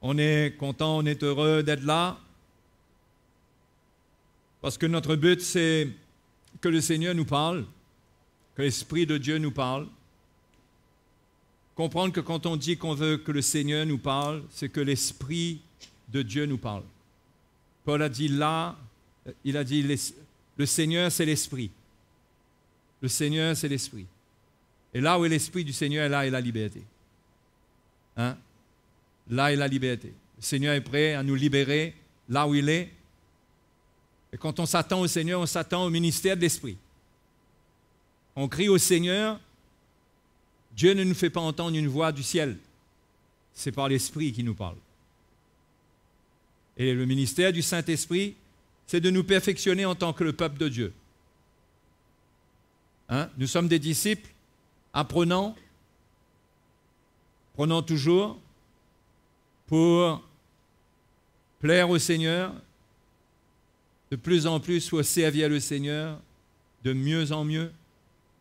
On est content, on est heureux d'être là, parce que notre but, c'est que le Seigneur nous parle, que l'Esprit de Dieu nous parle. Comprendre que quand on dit qu'on veut que le Seigneur nous parle, c'est que l'Esprit de Dieu nous parle. Paul a dit là, il a dit, le Seigneur, c'est l'Esprit. Le Seigneur, c'est l'Esprit. Et là où est l'Esprit du Seigneur, là est la liberté. Hein? Là est la liberté. Le Seigneur est prêt à nous libérer là où il est. Et quand on s'attend au Seigneur, on s'attend au ministère de l'Esprit. On crie au Seigneur, Dieu ne nous fait pas entendre une voix du ciel. C'est par l'Esprit qui nous parle. Et le ministère du Saint-Esprit, c'est de nous perfectionner en tant que le peuple de Dieu. Hein? Nous sommes des disciples, apprenant toujours pour plaire au Seigneur, de plus en plus pour servir le Seigneur, de mieux en mieux,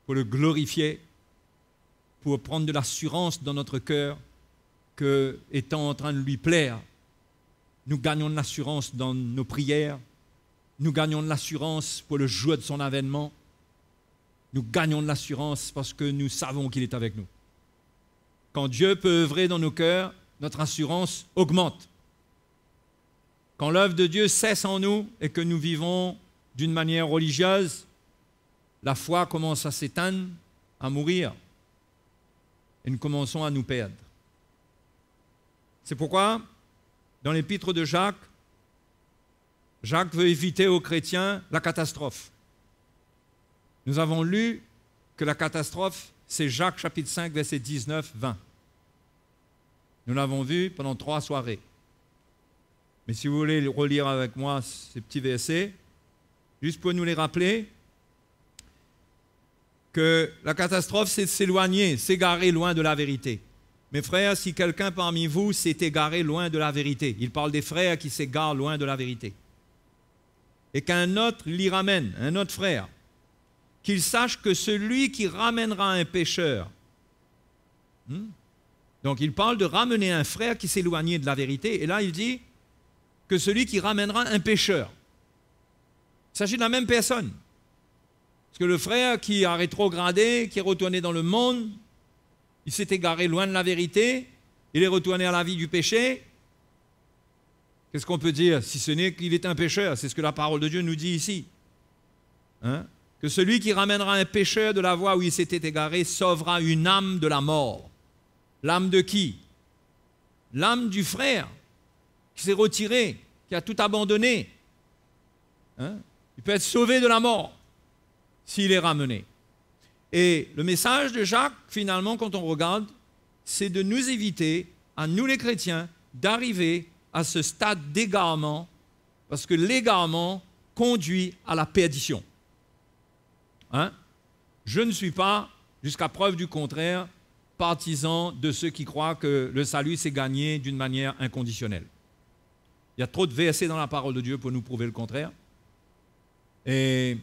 pour le glorifier, pour prendre de l'assurance dans notre cœur que, étant en train de lui plaire, nous gagnons de l'assurance dans nos prières, nous gagnons de l'assurance pour le jour de son avènement, nous gagnons de l'assurance parce que nous savons qu'il est avec nous. Quand Dieu peut œuvrer dans nos cœurs, notre assurance augmente. Quand l'œuvre de Dieu cesse en nous et que nous vivons d'une manière religieuse, la foi commence à s'éteindre, à mourir, et nous commençons à nous perdre. C'est pourquoi, dans l'épître de Jacques, Jacques veut éviter aux chrétiens la catastrophe. Nous avons lu que la catastrophe, c'est Jacques chapitre 5, versets 19-20. Nous l'avons vu pendant 3 soirées. Mais si vous voulez relire avec moi ces petits versets, juste pour nous les rappeler, que la catastrophe, c'est de s'éloigner, s'égarer loin de la vérité. Mes frères, si quelqu'un parmi vous s'est égaré loin de la vérité, il parle des frères qui s'égarent loin de la vérité, et qu'un autre l'y ramène, un autre frère, qu'il sache que celui qui ramènera un pécheur, donc il parle de ramener un frère qui s'éloignait de la vérité, et là il dit que celui qui ramènera un pécheur. Il s'agit de la même personne. Parce que le frère qui a rétrogradé, qui est retourné dans le monde, il s'est égaré loin de la vérité, il est retourné à la vie du péché. Qu'est-ce qu'on peut dire si ce n'est qu'il est un pécheur? C'est ce que la parole de Dieu nous dit ici. Hein? Que celui qui ramènera un pécheur de la voie où il s'était égaré sauvera une âme de la mort. L'âme de qui? L'âme du frère qui s'est retiré, qui a tout abandonné. Hein? Il peut être sauvé de la mort s'il est ramené. Et le message de Jacques, finalement, quand on regarde, c'est de nous éviter, à nous les chrétiens, d'arriver à ce stade d'égarement, parce que l'égarement conduit à la perdition. Hein? Je ne suis pas, jusqu'à preuve du contraire, partisan de ceux qui croient que le salut s'est gagné d'une manière inconditionnelle. Il y a trop de versets dans la parole de Dieu pour nous prouver le contraire. Et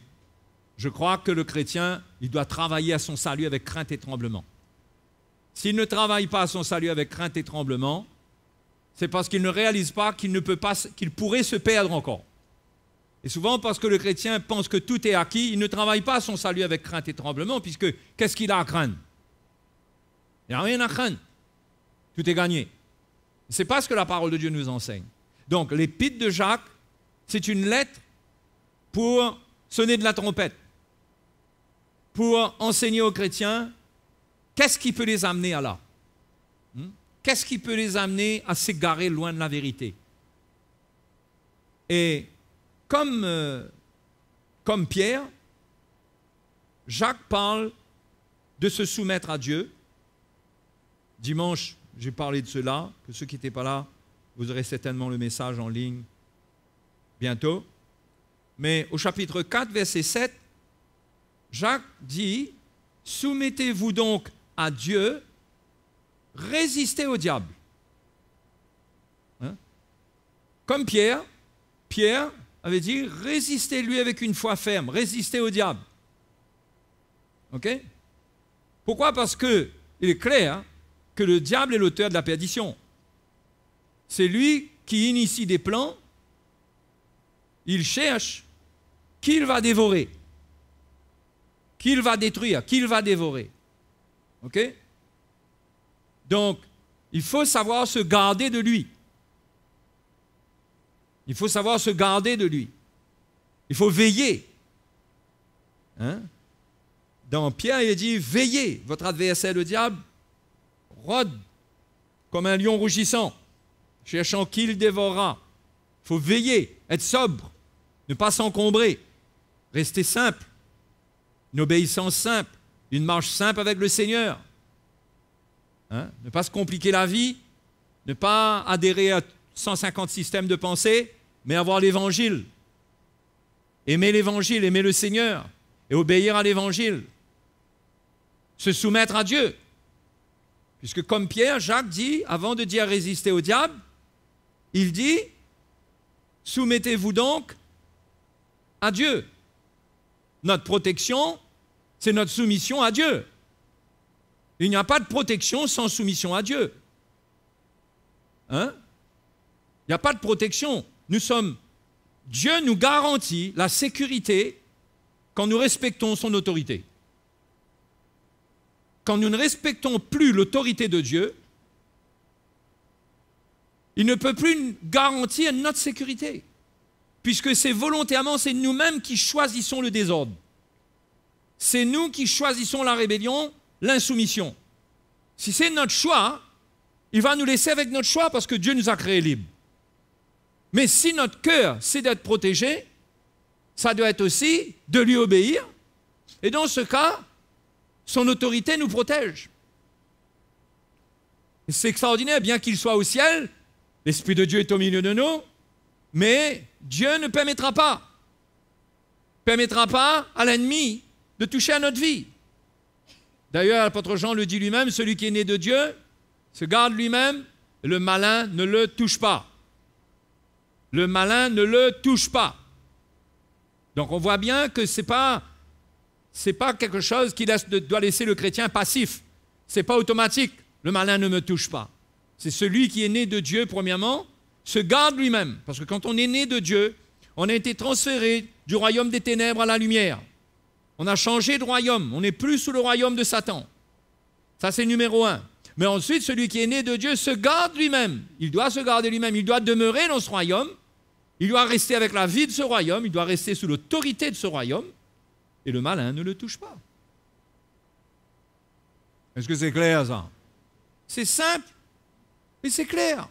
je crois que le chrétien, il doit travailler à son salut avec crainte et tremblement. S'il ne travaille pas à son salut avec crainte et tremblement, c'est parce qu'il ne réalise pas qu'il ne peut pas, qu'il pourrait se perdre encore. Et souvent, parce que le chrétien pense que tout est acquis, il ne travaille pas à son salut avec crainte et tremblement, puisque qu'est-ce qu'il a à craindre? Il n'y a rien à craindre. Tout est gagné. Ce n'est pas ce que la parole de Dieu nous enseigne. Donc, l'épître de Jacques, c'est une lettre pour sonner de la trompette, pour enseigner aux chrétiens qu'est-ce qui peut les amener à là. Qu'est-ce qui peut les amener à s'égarer loin de la vérité? Et comme Pierre, Jacques parle de se soumettre à Dieu. Dimanche, j'ai parlé de cela. Pour ceux qui n'étaient pas là, vous aurez certainement le message en ligne bientôt. Mais au chapitre 4, verset 7, Jacques dit « Soumettez-vous donc à Dieu, résistez au diable. » Hein? Comme Pierre avait dit « Résistez-lui avec une foi ferme, résistez au diable. » Ok? Pourquoi? Parce qu'il est clair que le diable est l'auteur de la perdition. c'est lui qui initie des plans. Il cherche qui il va dévorer, qui il va détruire, qui il va dévorer. OK? Donc, il faut savoir se garder de lui. Il faut savoir se garder de lui. Il faut veiller. Hein? Dans Pierre, il dit, veillez, votre adversaire le diable rôde comme un lion rougissant, cherchant qui il dévorera. Il faut veiller, être sobre, ne pas s'encombrer, rester simple, une obéissance simple, une marche simple avec le Seigneur. Hein? Ne pas se compliquer la vie, ne pas adhérer à 150 systèmes de pensée, mais avoir l'Évangile. Aimer l'Évangile, aimer le Seigneur et obéir à l'Évangile. Se soumettre à Dieu. Puisque comme Pierre, Jacques dit, avant de dire résister au diable, il dit, soumettez-vous donc à Dieu. Notre protection, c'est notre soumission à Dieu. Il n'y a pas de protection sans soumission à Dieu. Hein? Il n'y a pas de protection. Dieu nous garantit la sécurité quand nous respectons son autorité. Quand nous ne respectons plus l'autorité de Dieu, il ne peut plus garantir notre sécurité, puisque c'est volontairement, c'est nous-mêmes qui choisissons le désordre. C'est nous qui choisissons la rébellion, l'insoumission. Si c'est notre choix, il va nous laisser avec notre choix parce que Dieu nous a créés libres. Mais si notre cœur, c'est d'être protégé, ça doit être aussi de lui obéir. Et dans ce cas, son autorité nous protège. C'est extraordinaire, bien qu'il soit au ciel, l'Esprit de Dieu est au milieu de nous, mais Dieu ne permettra pas à l'ennemi de toucher à notre vie. D'ailleurs, l'apôtre Jean le dit lui-même, celui qui est né de Dieu se garde lui-même, le malin ne le touche pas. Le malin ne le touche pas. Donc on voit bien que ce n'est pas quelque chose qui doit laisser le chrétien passif. Ce n'est pas automatique. Le malin ne me touche pas. C'est celui qui est né de Dieu, premièrement, se garde lui-même. Parce que quand on est né de Dieu, on a été transféré du royaume des ténèbres à la lumière. On a changé de royaume. On n'est plus sous le royaume de Satan. Ça, c'est numéro 1. Mais ensuite, celui qui est né de Dieu se garde lui-même. Il doit se garder lui-même. Il doit demeurer dans ce royaume. Il doit rester avec la vie de ce royaume. Il doit rester sous l'autorité de ce royaume. Et le malin ne le touche pas. Est-ce que c'est clair, ça? C'est simple, mais c'est clair.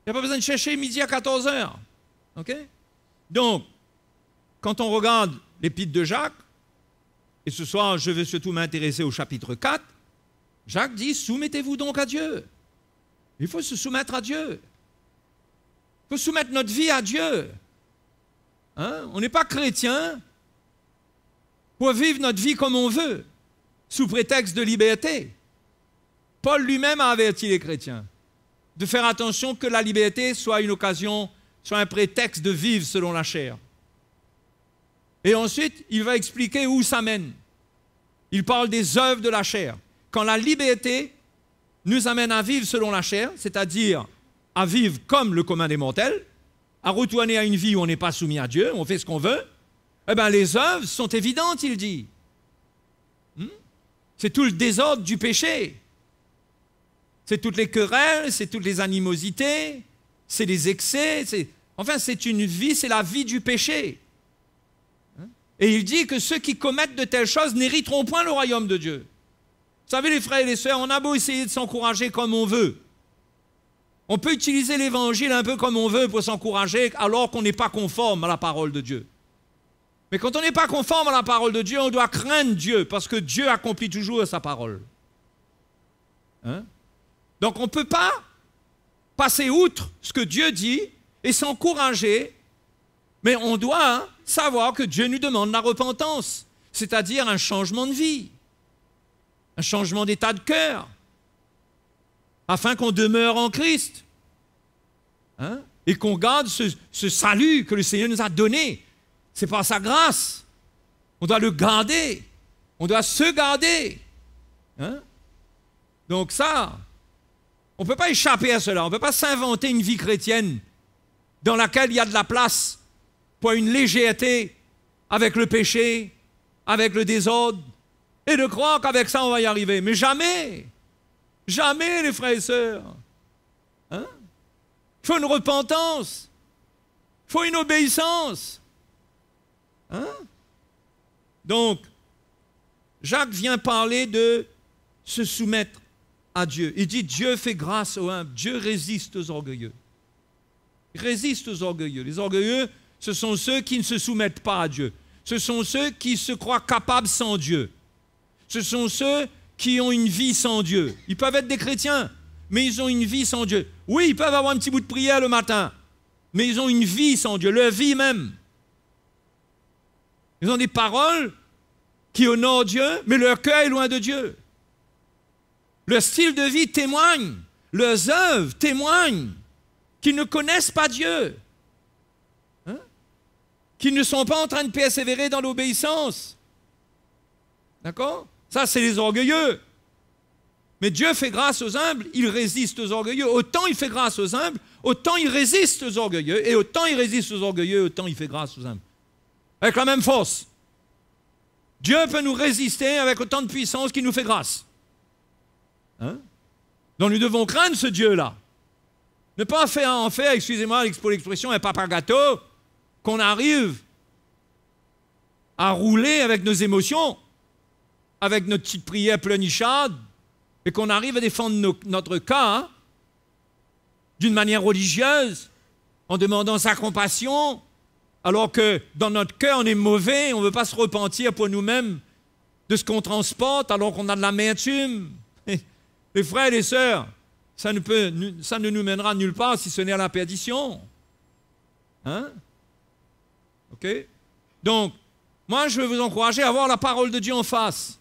Il n'y a pas besoin de chercher midi à 14h. OK? Donc, quand on regarde l'épître de Jacques, et ce soir, je vais surtout m'intéresser au chapitre 4, Jacques dit, soumettez-vous donc à Dieu. Il faut se soumettre à Dieu. Il faut soumettre notre vie à Dieu. Hein? On n'est pas chrétien pour vivre notre vie comme on veut, sous prétexte de liberté. Paul lui-même a averti les chrétiens de faire attention que la liberté soit une occasion, soit un prétexte de vivre selon la chair. Et ensuite, il va expliquer où ça mène. Il parle des œuvres de la chair. Quand la liberté nous amène à vivre selon la chair, c'est-à-dire à vivre comme le commun des mortels, à retourner à une vie où on n'est pas soumis à Dieu, on fait ce qu'on veut, eh bien les œuvres sont évidentes, il dit. C'est tout le désordre du péché. C'est toutes les querelles, c'est toutes les animosités, c'est les excès, enfin c'est une vie, c'est la vie du péché. Et il dit que ceux qui commettent de telles choses n'hériteront point le royaume de Dieu. Vous savez les frères et les sœurs, on a beau essayer de s'encourager comme on veut. On peut utiliser l'évangile un peu comme on veut pour s'encourager alors qu'on n'est pas conforme à la parole de Dieu. Mais quand on n'est pas conforme à la parole de Dieu, on doit craindre Dieu parce que Dieu accomplit toujours sa parole. Hein? Donc on ne peut pas passer outre ce que Dieu dit et s'encourager, mais on doit savoir que Dieu nous demande la repentance, c'est-à-dire un changement de vie, un changement d'état de cœur, afin qu'on demeure en Christ, hein? Et qu'on garde ce salut que le Seigneur nous a donné. C'est par sa grâce. On doit le garder. On doit se garder. Hein? Donc ça, On ne peut pas échapper à cela. On ne peut pas s'inventer une vie chrétienne dans laquelle il y a de la place pour une légèreté avec le péché, avec le désordre, et de croire qu'avec ça, on va y arriver. Mais jamais, jamais, les frères et sœurs. Hein? Il faut une repentance. Il faut une obéissance. Hein? Donc, Jacques vient parler de se soumettre à Dieu. Il dit, Dieu fait grâce aux humbles. Dieu résiste aux orgueilleux. Il résiste aux orgueilleux. Les orgueilleux, ce sont ceux qui ne se soumettent pas à Dieu. Ce sont ceux qui se croient capables sans Dieu. Ce sont ceux qui ont une vie sans Dieu. Ils peuvent être des chrétiens, mais ils ont une vie sans Dieu. Oui, ils peuvent avoir un petit bout de prière le matin, mais ils ont une vie sans Dieu, leur vie même. Ils ont des paroles qui honorent Dieu, mais leur cœur est loin de Dieu. Leur style de vie témoigne, leurs œuvres témoignent qu'ils ne connaissent pas Dieu, hein? Qu'ils ne sont pas en train de persévérer dans l'obéissance. D'accord? Ça, c'est les orgueilleux. Mais Dieu fait grâce aux humbles, il résiste aux orgueilleux. Autant il fait grâce aux humbles, autant il résiste aux orgueilleux. Et autant il résiste aux orgueilleux, autant il fait grâce aux humbles. Avec la même force. Dieu peut nous résister avec autant de puissance qu'il nous fait grâce. Hein? Donc nous devons craindre ce Dieu-là. Ne pas en faire, excusez-moi pour l'expression, un papa gâteau, qu'on arrive à rouler avec nos émotions, avec notre petite prière pleurnicharde, et qu'on arrive à défendre notre cas d'une manière religieuse, en demandant sa compassion, alors que dans notre cœur, on est mauvais, on ne veut pas se repentir pour nous-mêmes de ce qu'on transporte, alors qu'on a de l'amertume. Les frères et les sœurs, ça ne nous mènera nulle part si ce n'est à la perdition. Hein? OK? Donc, moi, je veux vous encourager à voir la parole de Dieu en face.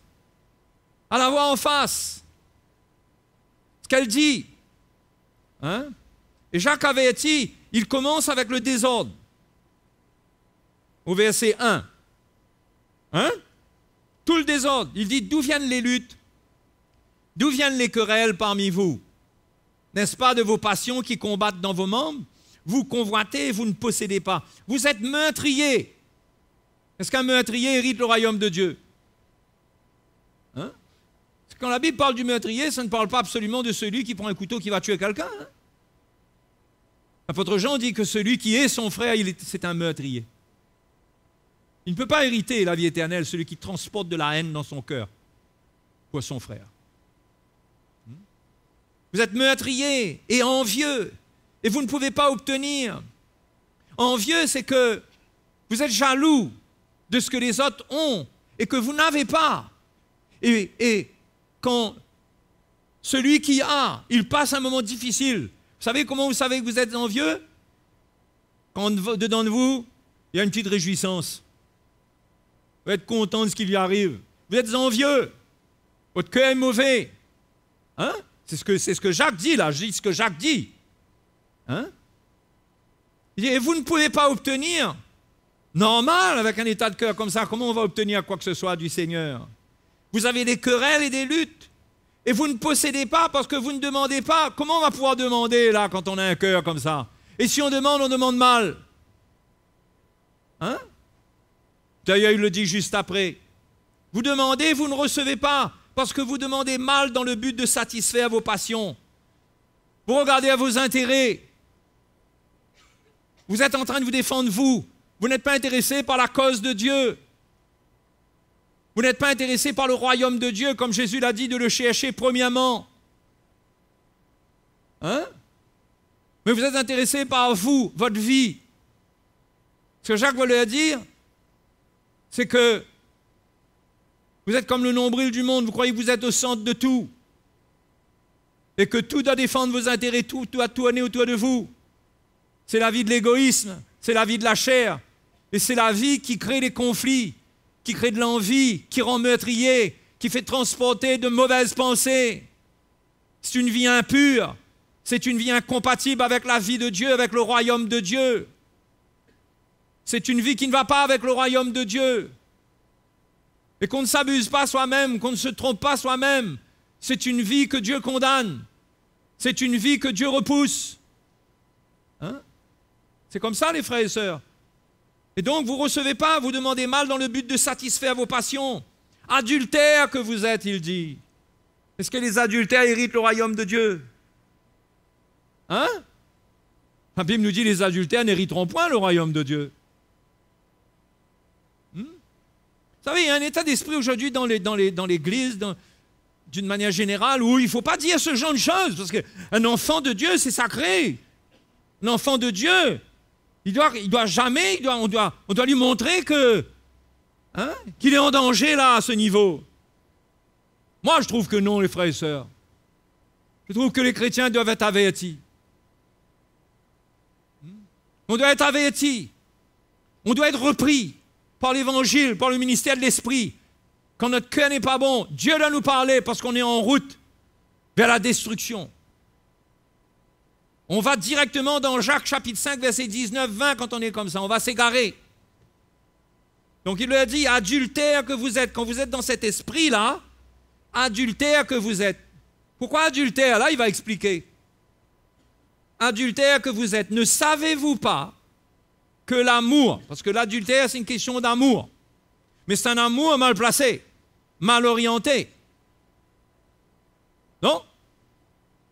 À la voir en face. Ce qu'elle dit. Hein? Et Jacques avertit, il commence avec le désordre. Au verset 1. Hein? Tout le désordre. Il dit, d'où viennent les luttes? D'où viennent les querelles parmi vous? N'est-ce pas de vos passions qui combattent dans vos membres? Vous convoitez et vous ne possédez pas. Vous êtes meurtriers. Est-ce qu'un meurtrier hérite le royaume de Dieu? Hein? Quand la Bible parle du meurtrier, ça ne parle pas absolument de celui qui prend un couteau qui va tuer quelqu'un. Hein? L'apôtre Jean dit que celui qui est son frère, c'est un meurtrier. Il ne peut pas hériter la vie éternelle, celui qui transporte de la haine dans son cœur pour son frère. Vous êtes meurtriers et envieux, et vous ne pouvez pas obtenir. Envieux, c'est que vous êtes jaloux de ce que les autres ont et que vous n'avez pas. Et quand celui qui a, il passe un moment difficile, vous savez comment vous savez que vous êtes envieux? Quand dedans de vous, il y a une petite réjouissance. Vous êtes content de ce qui lui arrive. Vous êtes envieux. Votre cœur est mauvais. Hein? C'est ce que Jacques dit là. Je dis ce que Jacques dit. Hein? Il dit, et vous ne pouvez pas obtenir. Normal, avec un état de cœur comme ça, comment on va obtenir quoi que ce soit du Seigneur? Vous avez des querelles et des luttes. Et vous ne possédez pas parce que vous ne demandez pas. Comment on va pouvoir demander là quand on a un cœur comme ça? Et si on demande mal. Hein? D'ailleurs, il le dit juste après. Vous demandez, vous ne recevez pas, parce que vous demandez mal dans le but de satisfaire vos passions. Vous regardez à vos intérêts. Vous êtes en train de vous défendre, vous. Vous n'êtes pas intéressé par la cause de Dieu. Vous n'êtes pas intéressé par le royaume de Dieu, comme Jésus l'a dit, de le chercher premièrement. Hein? Mais vous êtes intéressé par vous, votre vie. Ce que Jacques voulait dire, c'est que vous êtes comme le nombril du monde, vous croyez que vous êtes au centre de tout. Et que tout doit défendre vos intérêts, tout doit tourner autour de vous. C'est la vie de l'égoïsme, c'est la vie de la chair. Et c'est la vie qui crée des conflits, qui crée de l'envie, qui rend meurtrier, qui fait transporter de mauvaises pensées. C'est une vie impure, c'est une vie incompatible avec la vie de Dieu, avec le royaume de Dieu. C'est une vie qui ne va pas avec le royaume de Dieu. Et qu'on ne s'abuse pas soi-même, qu'on ne se trompe pas soi-même. C'est une vie que Dieu condamne. C'est une vie que Dieu repousse. Hein? C'est comme ça, les frères et sœurs. Et donc, vous ne recevez pas, vous demandez mal dans le but de satisfaire vos passions. Adultères que vous êtes, il dit. Est-ce que les adultères héritent le royaume de Dieu? Hein? La Bible nous dit que les adultères n'hériteront point le royaume de Dieu. Vous savez, il y a un état d'esprit aujourd'hui dans l'Église, d'une manière générale, où il ne faut pas dire ce genre de choses, parce qu'un enfant de Dieu, c'est sacré. Un enfant de Dieu, on doit lui montrer qu'il est en danger là, à ce niveau. Moi, je trouve que non, les frères et sœurs. Je trouve que les chrétiens doivent être avertis. On doit être avertis. On doit être repris par l'Évangile, par le ministère de l'Esprit. Quand notre cœur n'est pas bon, Dieu doit nous parler parce qu'on est en route vers la destruction. On va directement dans Jacques chapitre 5, verset 19-20 quand on est comme ça. On va s'égarer. Donc il lui a dit, adultère que vous êtes. Quand vous êtes dans cet esprit-là, adultère que vous êtes. Pourquoi adultère? Là, il va expliquer. Adultère que vous êtes. Ne savez-vous pas que l'amour, parce que l'adultère, c'est une question d'amour, mais c'est un amour mal placé, mal orienté. Non?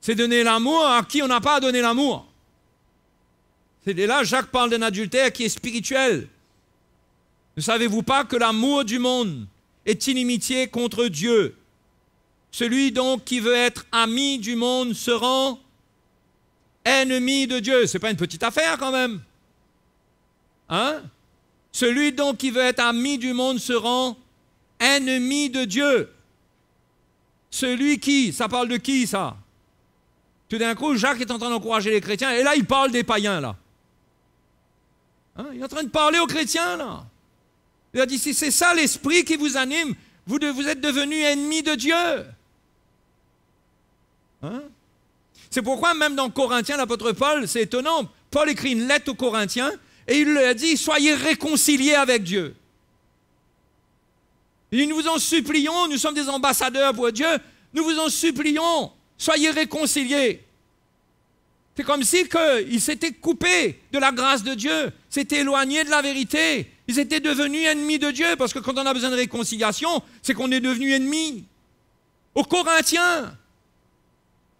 C'est donner l'amour à qui on n'a pas à donner l'amour. Et là, Jacques parle d'un adultère qui est spirituel. Ne savez-vous pas que l'amour du monde est inimitié contre Dieu? Celui donc qui veut être ami du monde se rend ennemi de Dieu. Ce n'est pas une petite affaire quand même. Hein? Celui donc qui veut être ami du monde se rend ennemi de Dieu. Celui qui, ça parle de qui ça? Tout d'un coup, Jacques est en train d'encourager les chrétiens, et là, il parle des païens, là. Hein? Il est en train de parler aux chrétiens, là. Il a dit, si c'est ça l'esprit qui vous anime, vous êtes devenus ennemis de Dieu. Hein? C'est pourquoi, même dans Corinthiens, l'apôtre Paul, c'est étonnant, Paul écrit une lettre aux Corinthiens, et il leur a dit, soyez réconciliés avec Dieu. Il dit, nous vous en supplions, nous sommes des ambassadeurs pour Dieu, nous vous en supplions, soyez réconciliés. C'est comme si ils s'étaient coupés de la grâce de Dieu, s'étaient éloignés de la vérité. Ils étaient devenus ennemis de Dieu, parce que quand on a besoin de réconciliation, c'est qu'on est devenu ennemis. Aux Corinthiens,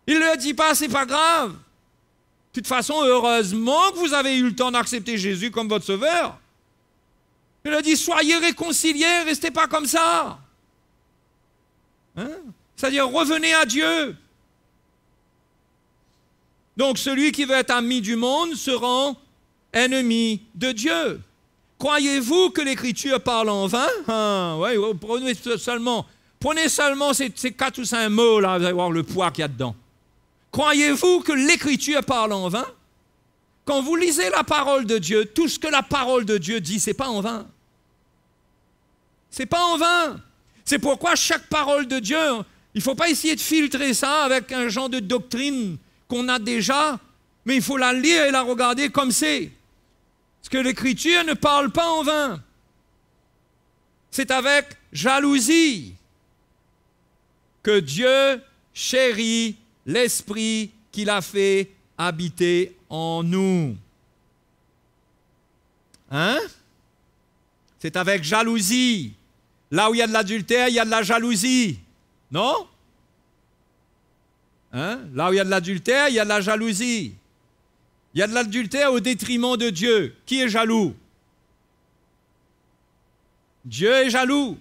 il ne leur dit pas, c'est pas grave. De toute façon, heureusement que vous avez eu le temps d'accepter Jésus comme votre sauveur. Il leur dit, soyez réconciliés, restez pas comme ça. Hein? C'est-à-dire, revenez à Dieu. Donc, celui qui veut être ami du monde se rend ennemi de Dieu. Croyez-vous que l'Écriture parle en vain? Oui, prenez seulement ces 4 ou 5 mots, là, vous allez voir le poids qu'il y a dedans. Croyez-vous que l'Écriture parle en vain? Quand vous lisez la parole de Dieu, tout ce que la parole de Dieu dit, ce n'est pas en vain. Ce n'est pas en vain. C'est pourquoi chaque parole de Dieu, il ne faut pas essayer de filtrer ça avec un genre de doctrine qu'on a déjà, mais il faut la lire et la regarder comme c'est. Parce que l'Écriture ne parle pas en vain. C'est avec jalousie que Dieu chérit l'Esprit qu'il a fait habiter en nous. Hein? C'est avec jalousie. Là où il y a de l'adultère, il y a de la jalousie. Non? Hein? Là où il y a de l'adultère, il y a de la jalousie. Il y a de l'adultère au détriment de Dieu. Qui est jaloux? Dieu est jaloux.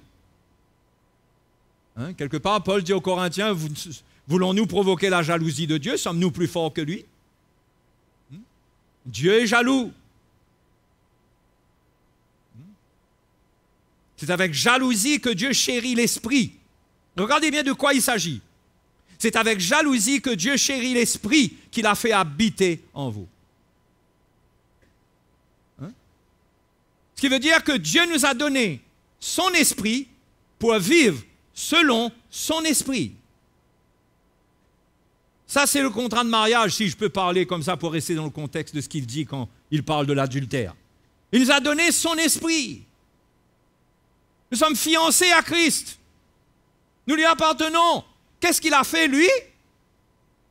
Hein? Quelque part, Paul dit aux Corinthiens, voulons-nous provoquer la jalousie de Dieu? Sommes-nous plus forts que lui? Dieu est jaloux. C'est avec jalousie que Dieu chérit l'esprit. Regardez bien de quoi il s'agit. C'est avec jalousie que Dieu chérit l'esprit qu'il a fait habiter en vous. Hein? Ce qui veut dire que Dieu nous a donné son esprit pour vivre selon son esprit. Ça, c'est le contrat de mariage, si je peux parler comme ça pour rester dans le contexte de ce qu'il dit quand il parle de l'adultère. Il nous a donné son esprit. Nous sommes fiancés à Christ. Nous lui appartenons. Qu'est-ce qu'il a fait, lui?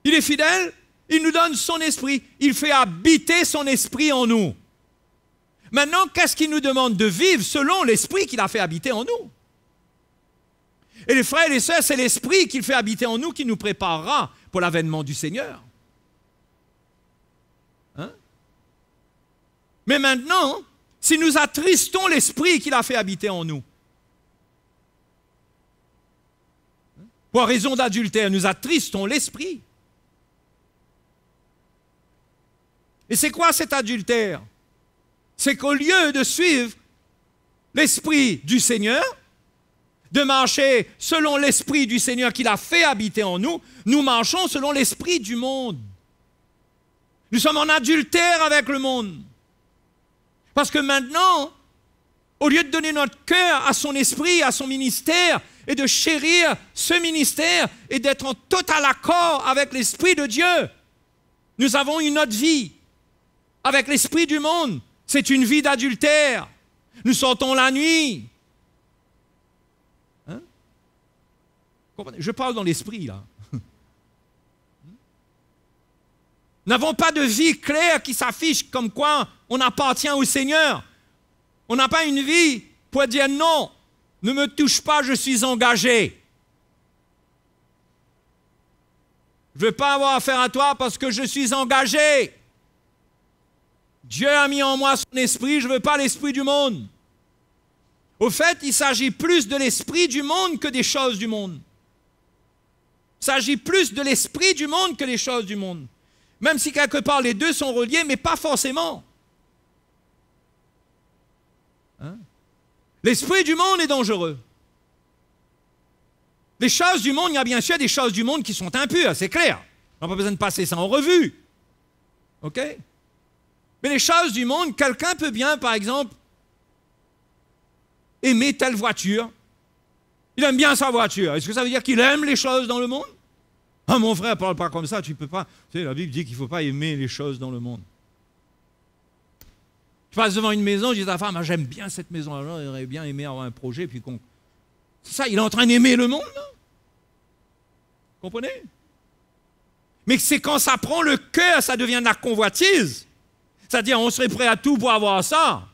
Il est fidèle, il nous donne son esprit, il fait habiter son esprit en nous. Maintenant, qu'est-ce qu'il nous demande? De vivre selon l'esprit qu'il a fait habiter en nous. Et les frères et les sœurs, c'est l'esprit qu'il fait habiter en nous qui nous préparera pour l'avènement du Seigneur. Hein? Mais maintenant, si nous attristons l'esprit qu'il a fait habiter en nous, pour raison d'adultère, nous attristons l'esprit. Et c'est quoi cet adultère? C'est qu'au lieu de suivre l'esprit du Seigneur, de marcher selon l'esprit du Seigneur qu'il a fait habiter en nous, nous marchons selon l'esprit du monde. Nous sommes en adultère avec le monde. Parce que maintenant, au lieu de donner notre cœur à son esprit, à son ministère, et de chérir ce ministère, et d'être en total accord avec l'esprit de Dieu, nous avons une autre vie avec l'esprit du monde. C'est une vie d'adultère. Nous sortons la nuit. Hein? Je parle dans l'esprit, là. Nous n'avons pas de vie claire qui s'affiche comme quoi on appartient au Seigneur. On n'a pas une vie pour dire non, ne me touche pas, je suis engagé. Je ne veux pas avoir affaire à toi parce que je suis engagé. Dieu a mis en moi son esprit, je ne veux pas l'esprit du monde. Au fait, il s'agit plus de l'esprit du monde que des choses du monde. Il s'agit plus de l'esprit du monde que des choses du monde. Même si quelque part les deux sont reliés, mais pas forcément. Hein? L'esprit du monde est dangereux. Les choses du monde, il y a bien sûr des choses du monde qui sont impures, c'est clair. On n'a pas besoin de passer ça en revue. OK? Mais les choses du monde, quelqu'un peut bien, par exemple, aimer telle voiture. Il aime bien sa voiture. Est-ce que ça veut dire qu'il aime les choses dans le monde? Ah, mon frère, parle pas comme ça, tu peux pas. Tu sais, la Bible dit qu'il ne faut pas aimer les choses dans le monde. Je passe devant une maison, je dis à la femme, ah, j'aime bien cette maison-là, j'aurais bien aimé avoir un projet, puis qu'on... C'est ça, il est en train d'aimer le monde, là. Vous comprenez? Mais c'est quand ça prend le cœur, ça devient de la convoitise. C'est-à-dire, on serait prêt à tout pour avoir ça.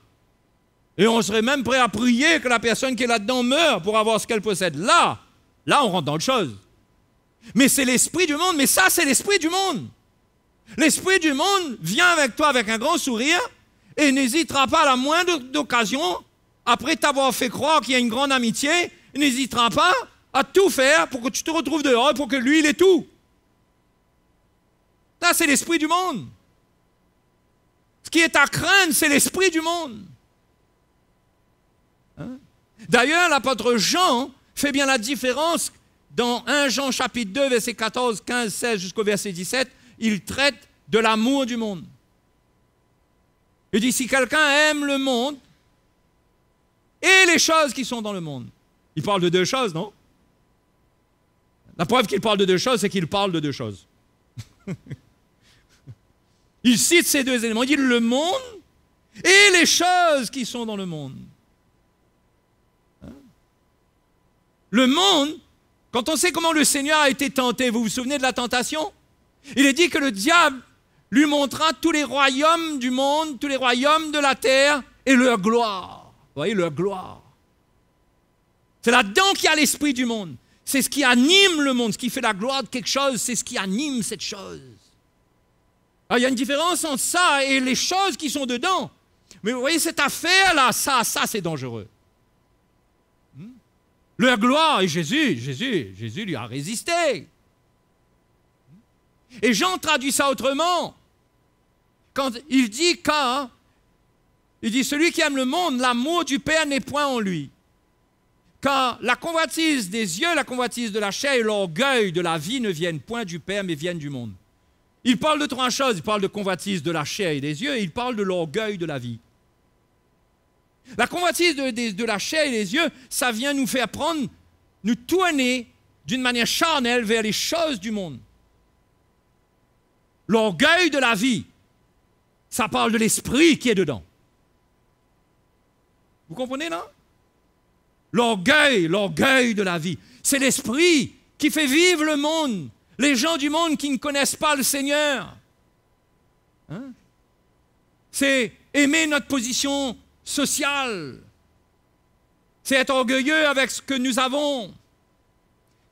Et on serait même prêt à prier que la personne qui est là-dedans meure pour avoir ce qu'elle possède. Là, on rentre dans le chose. Mais c'est l'esprit du monde, mais ça, c'est l'esprit du monde. L'esprit du monde vient avec toi avec un grand sourire et n'hésitera pas à la moindre d'occasion, après t'avoir fait croire qu'il y a une grande amitié, il n'hésitera pas à tout faire pour que tu te retrouves dehors, pour que lui, il ait tout. Ça, c'est l'esprit du monde. Ce qui est à craindre, c'est l'esprit du monde. Hein? D'ailleurs, l'apôtre Jean fait bien la différence. Dans 1 Jean chapitre 2, versets 14, 15, 16 jusqu'au verset 17, il traite de l'amour du monde. Il dit, si quelqu'un aime le monde et les choses qui sont dans le monde, il parle de deux choses, non? La preuve qu'il parle de deux choses, c'est qu'il parle de deux choses. Il cite ces deux éléments. Il dit le monde et les choses qui sont dans le monde. Hein? Le monde, quand on sait comment le Seigneur a été tenté, vous vous souvenez de la tentation? Il est dit que le diable lui montra tous les royaumes du monde, tous les royaumes de la terre et leur gloire. Vous voyez, leur gloire. C'est là-dedans qu'il y a l'esprit du monde. C'est ce qui anime le monde, ce qui fait la gloire de quelque chose, c'est ce qui anime cette chose. Alors, il y a une différence entre ça et les choses qui sont dedans. Mais vous voyez, cette affaire-là, ça c'est dangereux. Leur gloire, et Jésus lui a résisté. Et Jean traduit ça autrement. Quand il dit celui qui aime le monde, l'amour du Père n'est point en lui. Car la convoitise des yeux, la convoitise de la chair et l'orgueil de la vie ne viennent point du Père, mais viennent du monde. Il parle de trois choses. Il parle de convoitise de la chair et des yeux, et il parle de l'orgueil de la vie. La convoitise de la chair et des yeux, ça vient nous faire nous tourner d'une manière charnelle vers les choses du monde. L'orgueil de la vie, ça parle de l'esprit qui est dedans. Vous comprenez, non? L'orgueil de la vie, c'est l'esprit qui fait vivre le monde les gens du monde qui ne connaissent pas le Seigneur. Hein? C'est aimer notre position sociale. C'est être orgueilleux avec ce que nous avons.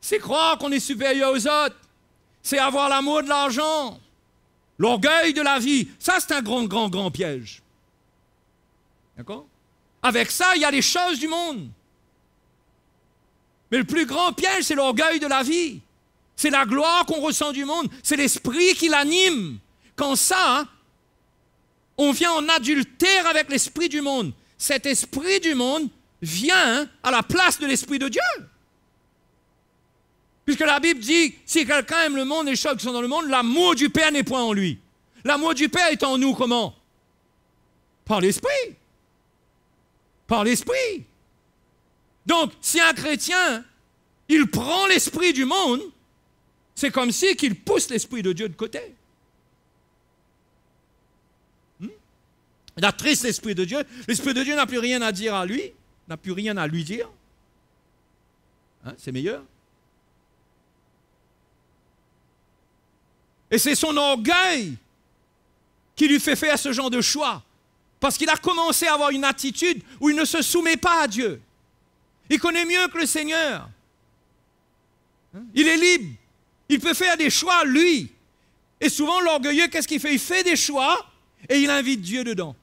C'est croire qu'on est supérieur aux autres. C'est avoir l'amour de l'argent. L'orgueil de la vie. Ça, c'est un grand piège. D'accord? Avec ça, il y a les choses du monde. Mais le plus grand piège, c'est l'orgueil de la vie. C'est la gloire qu'on ressent du monde. C'est l'esprit qui l'anime. Quand ça, on vient en adultère avec l'esprit du monde. Cet esprit du monde vient à la place de l'esprit de Dieu. Puisque la Bible dit, si quelqu'un aime le monde et les choses qui sont dans le monde, l'amour du Père n'est point en lui. L'amour du Père est en nous comment? Par l'esprit. Par l'esprit. Donc, si un chrétien, il prend l'esprit du monde, c'est comme si qu'il pousse l'esprit de Dieu de côté. Il attriste l'esprit de Dieu. L'esprit de Dieu n'a plus rien à dire à lui, n'a plus rien à lui dire. Hein, c'est meilleur. Et c'est son orgueil qui lui fait faire ce genre de choix. Parce qu'il a commencé à avoir une attitude où il ne se soumet pas à Dieu. Il connaît mieux que le Seigneur. Il est libre. Il peut faire des choix, lui. Et souvent, l'orgueilleux, qu'est-ce qu'il fait? Il fait des choix et il invite Dieu dedans.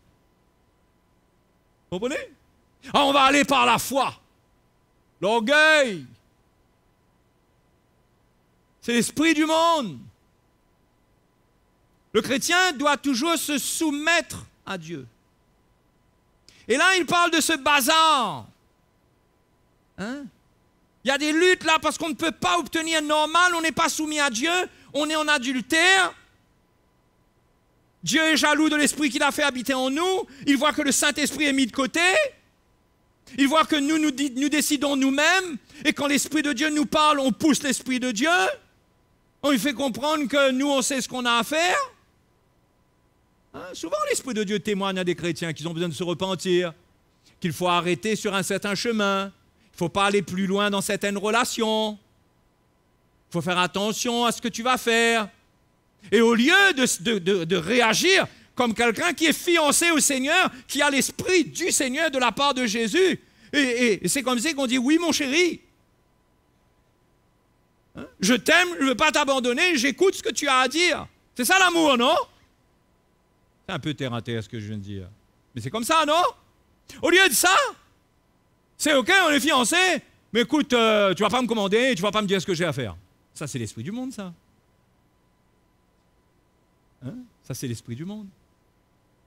Vous comprenez? Ah, on va aller par la foi. L'orgueil. C'est l'esprit du monde. Le chrétien doit toujours se soumettre à Dieu. Et là, il parle de ce bazar. Hein? Il y a des luttes là parce qu'on ne peut pas obtenir normal, on n'est pas soumis à Dieu, on est en adultère. Dieu est jaloux de l'esprit qu'il a fait habiter en nous. Il voit que le Saint-Esprit est mis de côté. Il voit que nous décidons nous-mêmes. Et quand l'Esprit de Dieu nous parle, on pousse l'Esprit de Dieu. On lui fait comprendre que nous, on sait ce qu'on a à faire. Hein? Souvent, l'Esprit de Dieu témoigne à des chrétiens qu'ils ont besoin de se repentir, qu'il faut arrêter sur un certain chemin. Il ne faut pas aller plus loin dans certaines relations. Il faut faire attention à ce que tu vas faire. Et au lieu de réagir comme quelqu'un qui est fiancé au Seigneur, qui a l'esprit du Seigneur de la part de Jésus, et c'est comme ça qu'on dit, oui mon chéri, hein? Je t'aime, je ne veux pas t'abandonner, j'écoute ce que tu as à dire. C'est ça l'amour, non? C'est un peu terre à terre ce que je viens de dire. Mais c'est comme ça, non? Au lieu de ça, c'est OK, on est fiancés, mais écoute, tu ne vas pas me commander, tu ne vas pas me dire ce que j'ai à faire. Ça, c'est l'esprit du monde, ça. Hein? Ça, c'est l'esprit du monde.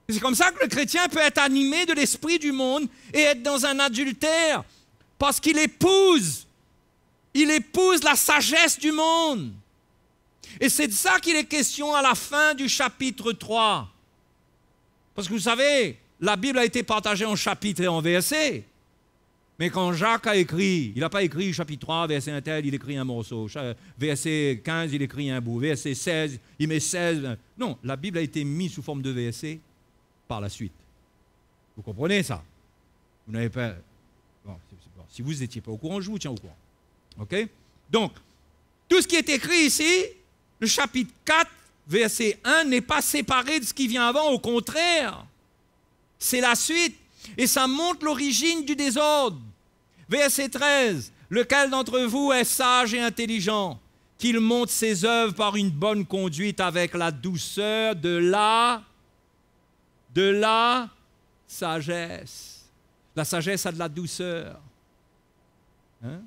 C'est comme ça que le chrétien peut être animé de l'esprit du monde et être dans un adultère, parce qu'il épouse la sagesse du monde. Et c'est de ça qu'il est question à la fin du chapitre 3. Parce que vous savez, la Bible a été partagée en chapitres et en versets. Mais quand Jacques a écrit, il n'a pas écrit chapitre 3, verset 1 tel, il écrit un morceau. Verset 15, il écrit un bout. Verset 16, il met 16. Non, la Bible a été mise sous forme de versets par la suite. Vous comprenez ça? Vous n'avez pas... Bon, si vous n'étiez pas au courant, je vous tiens au courant. OK? Donc, tout ce qui est écrit ici, le chapitre 4, verset 1, n'est pas séparé de ce qui vient avant. Au contraire, c'est la suite. Et ça montre l'origine du désordre. Verset 13. Lequel d'entre vous est sage et intelligent, qu'il montre ses œuvres par une bonne conduite avec la douceur de la sagesse. La sagesse a de la douceur. Hein?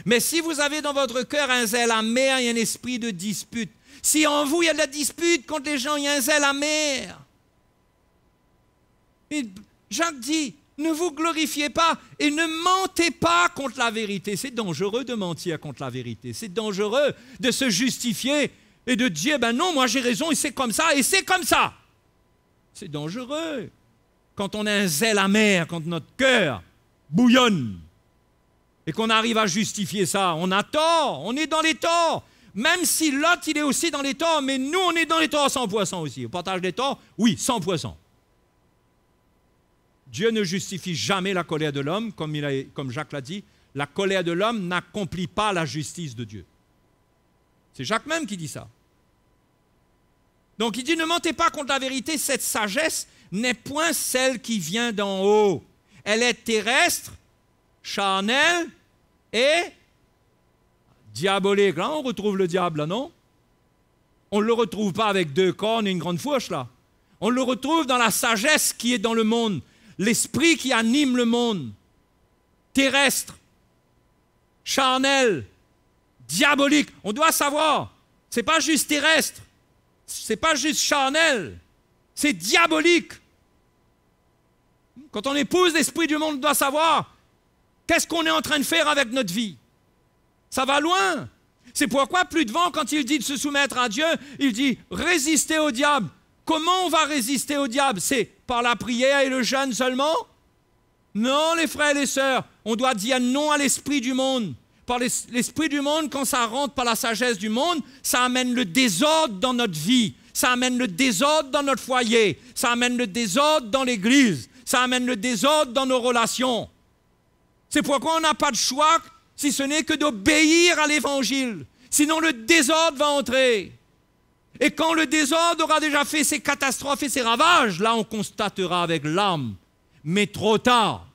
Mais si vous avez dans votre cœur un zèle amer et un esprit de dispute, si en vous il y a de la dispute contre les gens, il y a un zèle amer. Et Jacques dit, ne vous glorifiez pas et ne mentez pas contre la vérité. C'est dangereux de mentir contre la vérité. C'est dangereux de se justifier et de dire, ben non, moi j'ai raison et c'est comme ça et c'est comme ça. C'est dangereux quand on a un zèle amer, quand notre cœur bouillonne et qu'on arrive à justifier ça. On a tort, on est dans les torts. Même si l'autre, il est aussi dans les torts, mais nous, on est dans les torts 100% aussi. Au partage des torts, oui, 100%. Dieu ne justifie jamais la colère de l'homme, comme Jacques l'a dit. La colère de l'homme n'accomplit pas la justice de Dieu. C'est Jacques même qui dit ça. Donc il dit, ne mentez pas contre la vérité, cette sagesse n'est point celle qui vient d'en haut. Elle est terrestre, charnelle et diabolique. Là, on retrouve le diable, là, non? On ne le retrouve pas avec 2 cornes et une grande fourche, là. On le retrouve dans la sagesse qui est dans le monde, l'esprit qui anime le monde, terrestre, charnel, diabolique. On doit savoir, ce n'est pas juste terrestre, ce n'est pas juste charnel, c'est diabolique. Quand on épouse l'esprit du monde, on doit savoir qu'est-ce qu'on est en train de faire avec notre vie. Ça va loin. C'est pourquoi plus devant, quand il dit de se soumettre à Dieu, il dit résister au diable. Comment on va résister au diable? C'est par la prière et le jeûne seulement? Non, les frères et les sœurs, on doit dire non à l'esprit du monde. Par l'esprit du monde, quand ça rentre par la sagesse du monde, ça amène le désordre dans notre vie, ça amène le désordre dans notre foyer, ça amène le désordre dans l'église, ça amène le désordre dans nos relations. C'est pourquoi on n'a pas de choix si ce n'est que d'obéir à l'évangile. Sinon le désordre va entrer. Et quand le désordre aura déjà fait ses catastrophes et ses ravages, là on constatera avec l'âme, mais trop tard.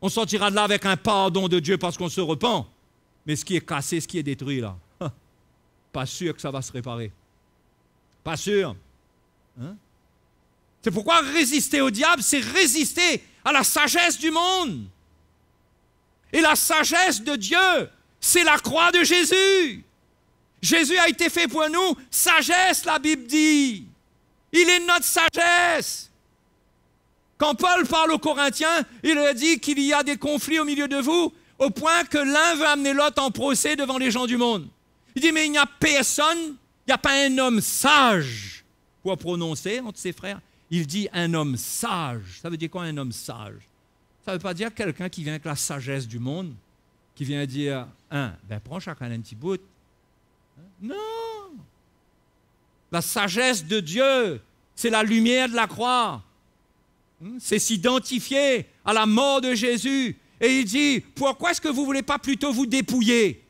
On sortira de là avec un pardon de Dieu parce qu'on se repent. Mais ce qui est cassé, ce qui est détruit là, pas sûr que ça va se réparer. Pas sûr. Hein? C'est pourquoi résister au diable, c'est résister à la sagesse du monde. Et la sagesse de Dieu, c'est la croix de Jésus. Jésus a été fait pour nous sagesse, la Bible dit. Il est notre sagesse. Quand Paul parle aux Corinthiens, il leur dit qu'il y a des conflits au milieu de vous, au point que l'un veut amener l'autre en procès devant les gens du monde. Il dit, mais il n'y a personne, il n'y a pas un homme sage pour prononcer entre ses frères. Il dit un homme sage. Ça veut dire quoi un homme sage? Ça ne veut pas dire quelqu'un qui vient avec la sagesse du monde, qui vient dire, prends chacun un petit bout. Non. La sagesse de Dieu, c'est la lumière de la croix. C'est s'identifier à la mort de Jésus. Et il dit, pourquoi est-ce que vous ne voulez pas plutôt vous dépouiller?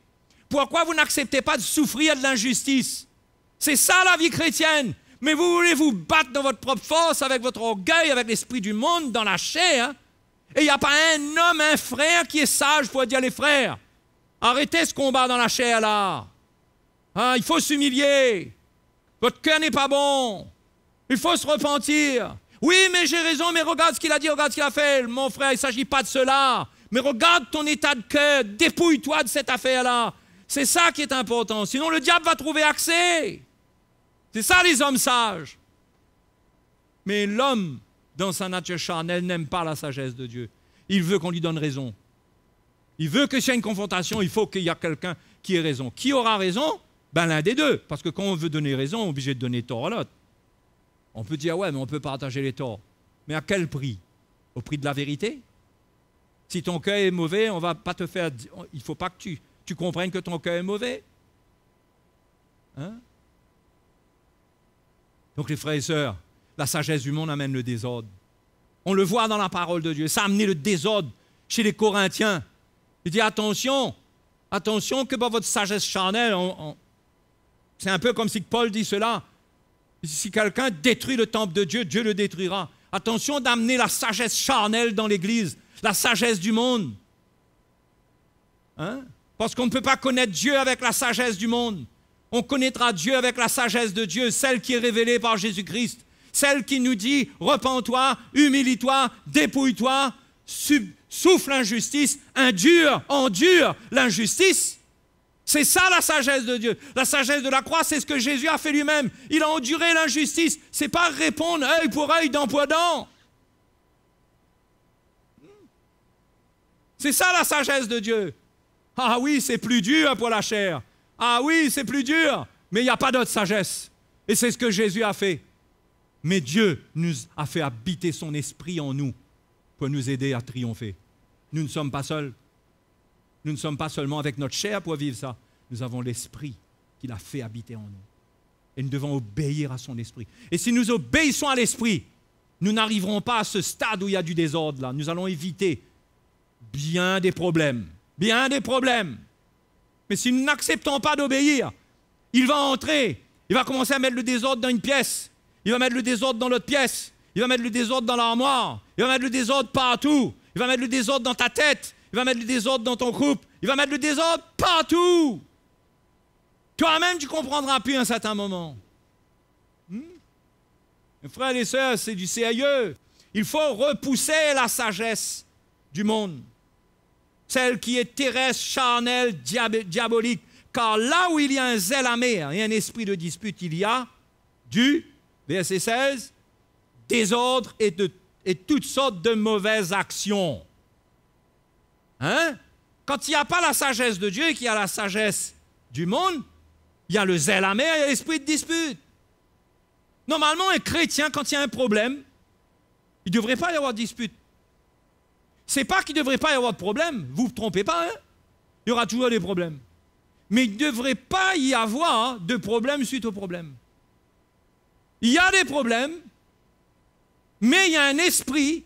Pourquoi vous n'acceptez pas de souffrir de l'injustice? C'est ça la vie chrétienne. Mais vous voulez vous battre dans votre propre force, avec votre orgueil, avec l'esprit du monde, dans la chair. Et il n'y a pas un homme, un frère qui est sage pour dire les frères, arrêtez ce combat dans la chair là. Il faut s'humilier. Votre cœur n'est pas bon. Il faut se repentir. Oui, mais j'ai raison, mais regarde ce qu'il a dit, regarde ce qu'il a fait. Mon frère, il ne s'agit pas de cela. Mais regarde ton état de cœur, dépouille-toi de cette affaire-là. C'est ça qui est important. Sinon, le diable va trouver accès. C'est ça les hommes sages. Mais l'homme, dans sa nature charnelle, n'aime pas la sagesse de Dieu. Il veut qu'on lui donne raison. Il veut que s'il y a une confrontation, il faut qu'il y ait quelqu'un qui ait raison. Qui aura raison? L'un des deux. Parce que quand on veut donner raison, on est obligé de donner tort à l'autre. On peut dire, ouais, mais on peut partager les torts. Mais à quel prix? Au prix de la vérité? Si ton cœur est mauvais, on ne va pas te faire... Il ne faut pas que tu comprennes que ton cœur est mauvais. Hein? Donc les frères et sœurs, la sagesse du monde amène le désordre. On le voit dans la parole de Dieu. Ça a amené le désordre chez les Corinthiens. Il dit, attention que par votre sagesse charnelle, c'est un peu comme si Paul dit cela. Si quelqu'un détruit le temple de Dieu, Dieu le détruira. Attention d'amener la sagesse charnelle dans l'Église, la sagesse du monde. Hein? Parce qu'on ne peut pas connaître Dieu avec la sagesse du monde. On connaîtra Dieu avec la sagesse de Dieu, celle qui est révélée par Jésus-Christ, celle qui nous dit « Repens-toi, humilie-toi, dépouille-toi, souffle l'injustice, endure l'injustice. » C'est ça la sagesse de Dieu. La sagesse de la croix, c'est ce que Jésus a fait lui-même. Il a enduré l'injustice. Ce n'est pas répondre œil pour œil, dent pour dent. C'est ça la sagesse de Dieu. Ah oui, c'est plus dur pour la chair. Ah oui, c'est plus dur. Mais il n'y a pas d'autre sagesse. Et c'est ce que Jésus a fait. Mais Dieu nous a fait habiter son esprit en nous pour nous aider à triompher. Nous ne sommes pas seuls. Nous ne sommes pas seulement avec notre chair pour vivre ça. Nous avons l'esprit qu'il a fait habiter en nous. Et nous devons obéir à son esprit. Et si nous obéissons à l'esprit, nous n'arriverons pas à ce stade où il y a du désordre là. Nous allons éviter bien des problèmes. Bien des problèmes. Mais si nous n'acceptons pas d'obéir, il va entrer, il va commencer à mettre le désordre dans une pièce, il va mettre le désordre dans l'autre pièce, il va mettre le désordre dans l'armoire, il va mettre le désordre partout, il va mettre le désordre dans ta tête, il va mettre le désordre dans ton couple, il va mettre le désordre partout. Toi-même, tu ne comprendras plus à un certain moment. Mes frères et sœurs, c'est du sérieux. Il faut repousser la sagesse du monde, celle qui est terrestre, charnelle, diabolique. Car là où il y a un zèle amer et un esprit de dispute, il y a du, verset 16, désordre et toutes sortes de mauvaises actions. Hein? Quand il n'y a pas la sagesse de Dieu et qu'il y a la sagesse du monde, il y a le zèle amer et l'esprit de dispute. Normalement, un chrétien, quand il y a un problème, il ne devrait pas y avoir de dispute. Ce n'est pas qu'il ne devrait pas y avoir de problème. Vous ne vous trompez pas, hein? Il y aura toujours des problèmes. Mais il ne devrait pas y avoir de problème suite aux problèmes. Il y a des problèmes, mais il y a un esprit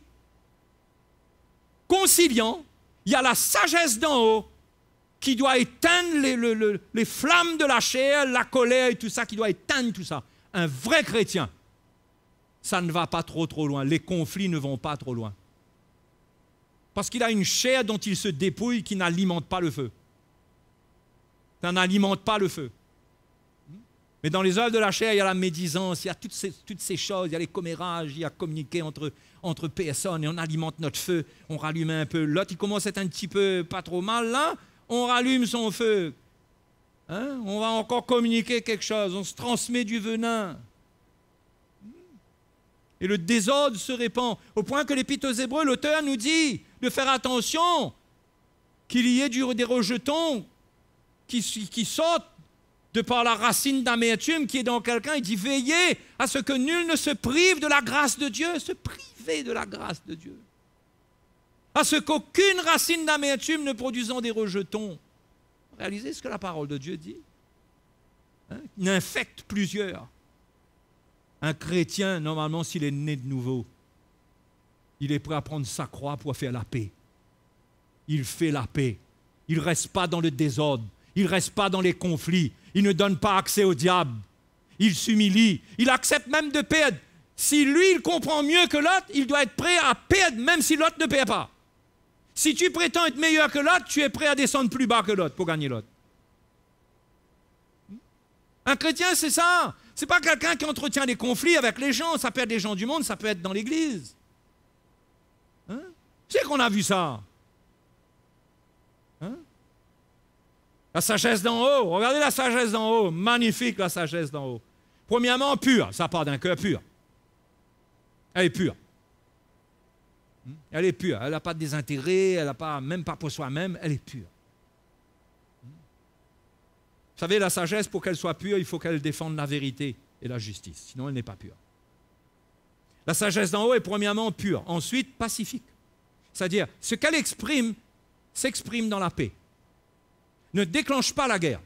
conciliant, il y a la sagesse d'en haut qui doit éteindre les flammes de la chair, la colère et tout ça, qui doit éteindre tout ça. Un vrai chrétien, ça ne va pas trop loin. Les conflits ne vont pas trop loin. Parce qu'il a une chair dont il se dépouille qui n'alimente pas le feu. Ça n'alimente pas le feu. Mais dans les œuvres de la chair, il y a la médisance, il y a toutes ces choses, il y a les commérages, il y a communiquer entre personnes et on alimente notre feu, on rallume un peu. L'autre, il commence à être un petit peu pas trop mal, là, on rallume son feu. Hein? On va encore communiquer quelque chose, on se transmet du venin. Et le désordre se répand, au point que l'Épître aux Hébreux, l'auteur nous dit de faire attention qu'il y ait des rejetons qui sortent de par la racine d'amertume qui est dans quelqu'un. Il dit veillez à ce que nul ne se prive de la grâce de Dieu, se priver de la grâce de Dieu. À ce qu'aucune racine d'amertume ne produisant des rejetons. Réalisez ce que la parole de Dieu dit. Hein? Il infecte plusieurs. Un chrétien, normalement, s'il est né de nouveau, il est prêt à prendre sa croix pour faire la paix. Il fait la paix. Il ne reste pas dans le désordre. Il ne reste pas dans les conflits. Il ne donne pas accès au diable. Il s'humilie. Il accepte même de perdre. Si lui, il comprend mieux que l'autre, il doit être prêt à perdre même si l'autre ne perd pas. Si tu prétends être meilleur que l'autre, tu es prêt à descendre plus bas que l'autre pour gagner l'autre. Un chrétien, c'est ça. Ce n'est pas quelqu'un qui entretient des conflits avec les gens. Ça peut être des gens du monde, ça peut être dans l'église. Hein? C'est qu'on a vu ça. Hein? La sagesse d'en haut. Regardez la sagesse d'en haut. Magnifique, la sagesse d'en haut. Premièrement, pure. Ça part d'un cœur pur. Elle est pure. Elle est pure. Elle n'a pas de désintérêt. Elle n'a pas, même pas pour soi-même. Elle est pure. Vous savez, la sagesse, pour qu'elle soit pure, il faut qu'elle défende la vérité et la justice. Sinon, elle n'est pas pure. La sagesse d'en haut est premièrement pure. Ensuite, pacifique. C'est-à-dire, ce qu'elle exprime s'exprime dans la paix. Ne déclenche pas la guerre,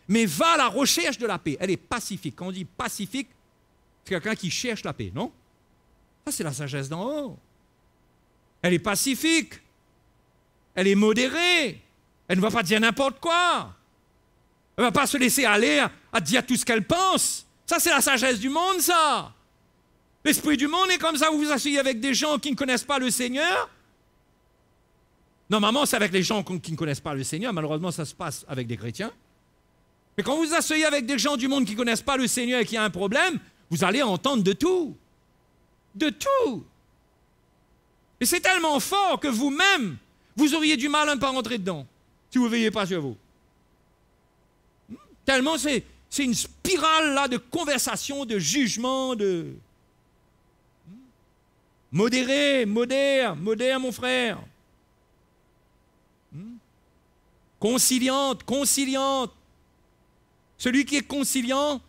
mais va à la recherche de la paix. Elle est pacifique. Quand on dit pacifique, c'est quelqu'un qui cherche la paix, non? Ça, c'est la sagesse d'en haut. Elle est pacifique. Elle est modérée. Elle ne va pas dire n'importe quoi. Elle ne va pas se laisser aller à dire tout ce qu'elle pense. Ça, c'est la sagesse du monde, ça. L'esprit du monde est comme ça. Vous vous asseyez avec des gens qui ne connaissent pas le Seigneur. Normalement, c'est avec les gens qui ne connaissent pas le Seigneur. Malheureusement, ça se passe avec des chrétiens. Mais quand vous vous asseyez avec des gens du monde qui ne connaissent pas le Seigneur et qui ont un problème, vous allez entendre de tout. De tout. Et c'est tellement fort que vous-même, vous auriez du mal à ne pas rentrer dedans, si vous ne veillez pas sur vous. Tellement c'est une spirale là de conversation, de jugement, de... Modéré, modère mon frère. Conciliante. Celui qui est conciliant,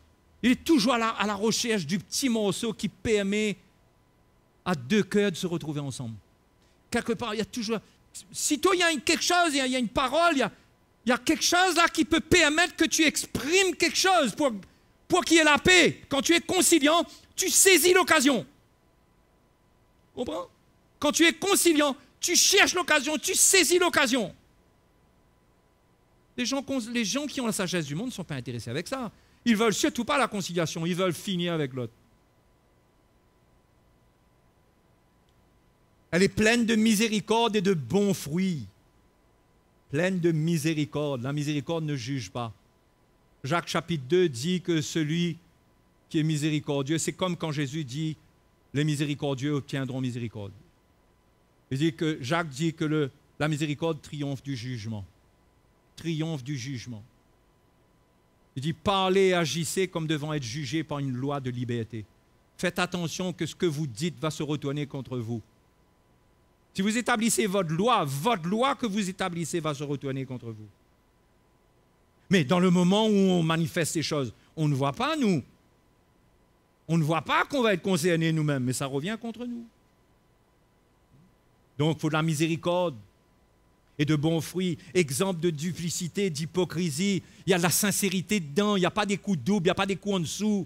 il est toujours à la recherche du petit morceau qui permet à deux cœurs de se retrouver ensemble. Quelque part, il y a toujours... Sitôt il y a quelque chose, il y a une parole, il y a quelque chose là qui peut permettre que tu exprimes quelque chose pour qu'il y ait la paix. Quand tu es conciliant, tu saisis l'occasion. Comprends? Quand tu es conciliant, tu cherches l'occasion, tu saisis l'occasion. Les gens qui ont la sagesse du monde ne sont pas intéressés avec ça. Ils ne veulent surtout pas la conciliation, ils veulent finir avec l'autre. Elle est pleine de miséricorde et de bons fruits. Pleine de miséricorde. La miséricorde ne juge pas. Jacques chapitre 2 dit que celui qui est miséricordieux, c'est comme quand Jésus dit « les miséricordieux obtiendront miséricorde ». Jacques dit que la miséricorde triomphe du jugement. Triomphe du jugement. Il dit « parlez et agissez comme devant être jugés par une loi de liberté. Faites attention que ce que vous dites va se retourner contre vous. » Si vous établissez votre loi que vous établissez va se retourner contre vous. Mais dans le moment où on manifeste ces choses, on ne voit pas, nous. On ne voit pas qu'on va être concernés nous-mêmes, mais ça revient contre nous. Donc, il faut de la miséricorde et de bons fruits. Exemple de duplicité, d'hypocrisie. Il y a de la sincérité dedans, il n'y a pas des coups doubles, il n'y a pas des coups en dessous.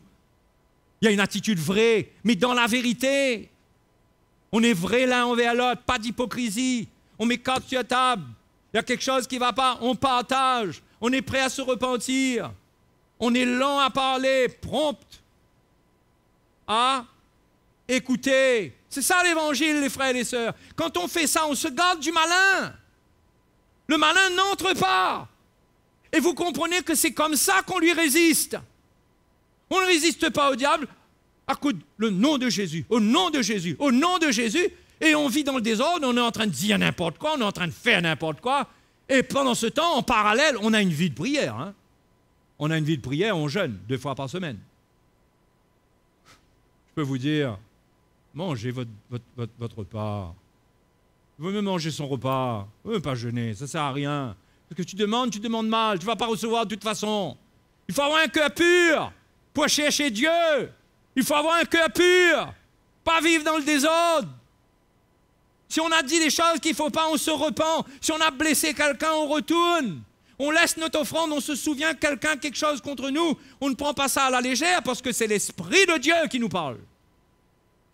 Il y a une attitude vraie, mais dans la vérité. On est vrai l'un envers l'autre, pas d'hypocrisie. On met carte sur la table. Il y a quelque chose qui ne va pas, on partage. On est prêt à se repentir. On est lent à parler, prompt à écouter. C'est ça l'évangile, les frères et les sœurs. Quand on fait ça, on se garde du malin. Le malin n'entre pas. Et vous comprenez que c'est comme ça qu'on lui résiste. On ne résiste pas au diable. À coup de le nom de Jésus, au nom de Jésus, au nom de Jésus, et on vit dans le désordre, on est en train de dire n'importe quoi, on est en train de faire n'importe quoi, et pendant ce temps, en parallèle, on a une vie de prière. Hein? On a une vie de prière, on jeûne 2 fois par semaine. Je peux vous dire, mangez votre repas. Vous me mangez son repas, vous ne pas jeûner, ça ne sert à rien. Ce que tu demandes mal, tu ne vas pas recevoir de toute façon. Il faut avoir un cœur pur pour chercher Dieu. Il faut avoir un cœur pur, pas vivre dans le désordre. Si on a dit des choses qu'il ne faut pas, on se repent. Si on a blessé quelqu'un, on retourne. On laisse notre offrande, on se souvient que quelqu'un a quelque chose contre nous. On ne prend pas ça à la légère parce que c'est l'Esprit de Dieu qui nous parle. Ce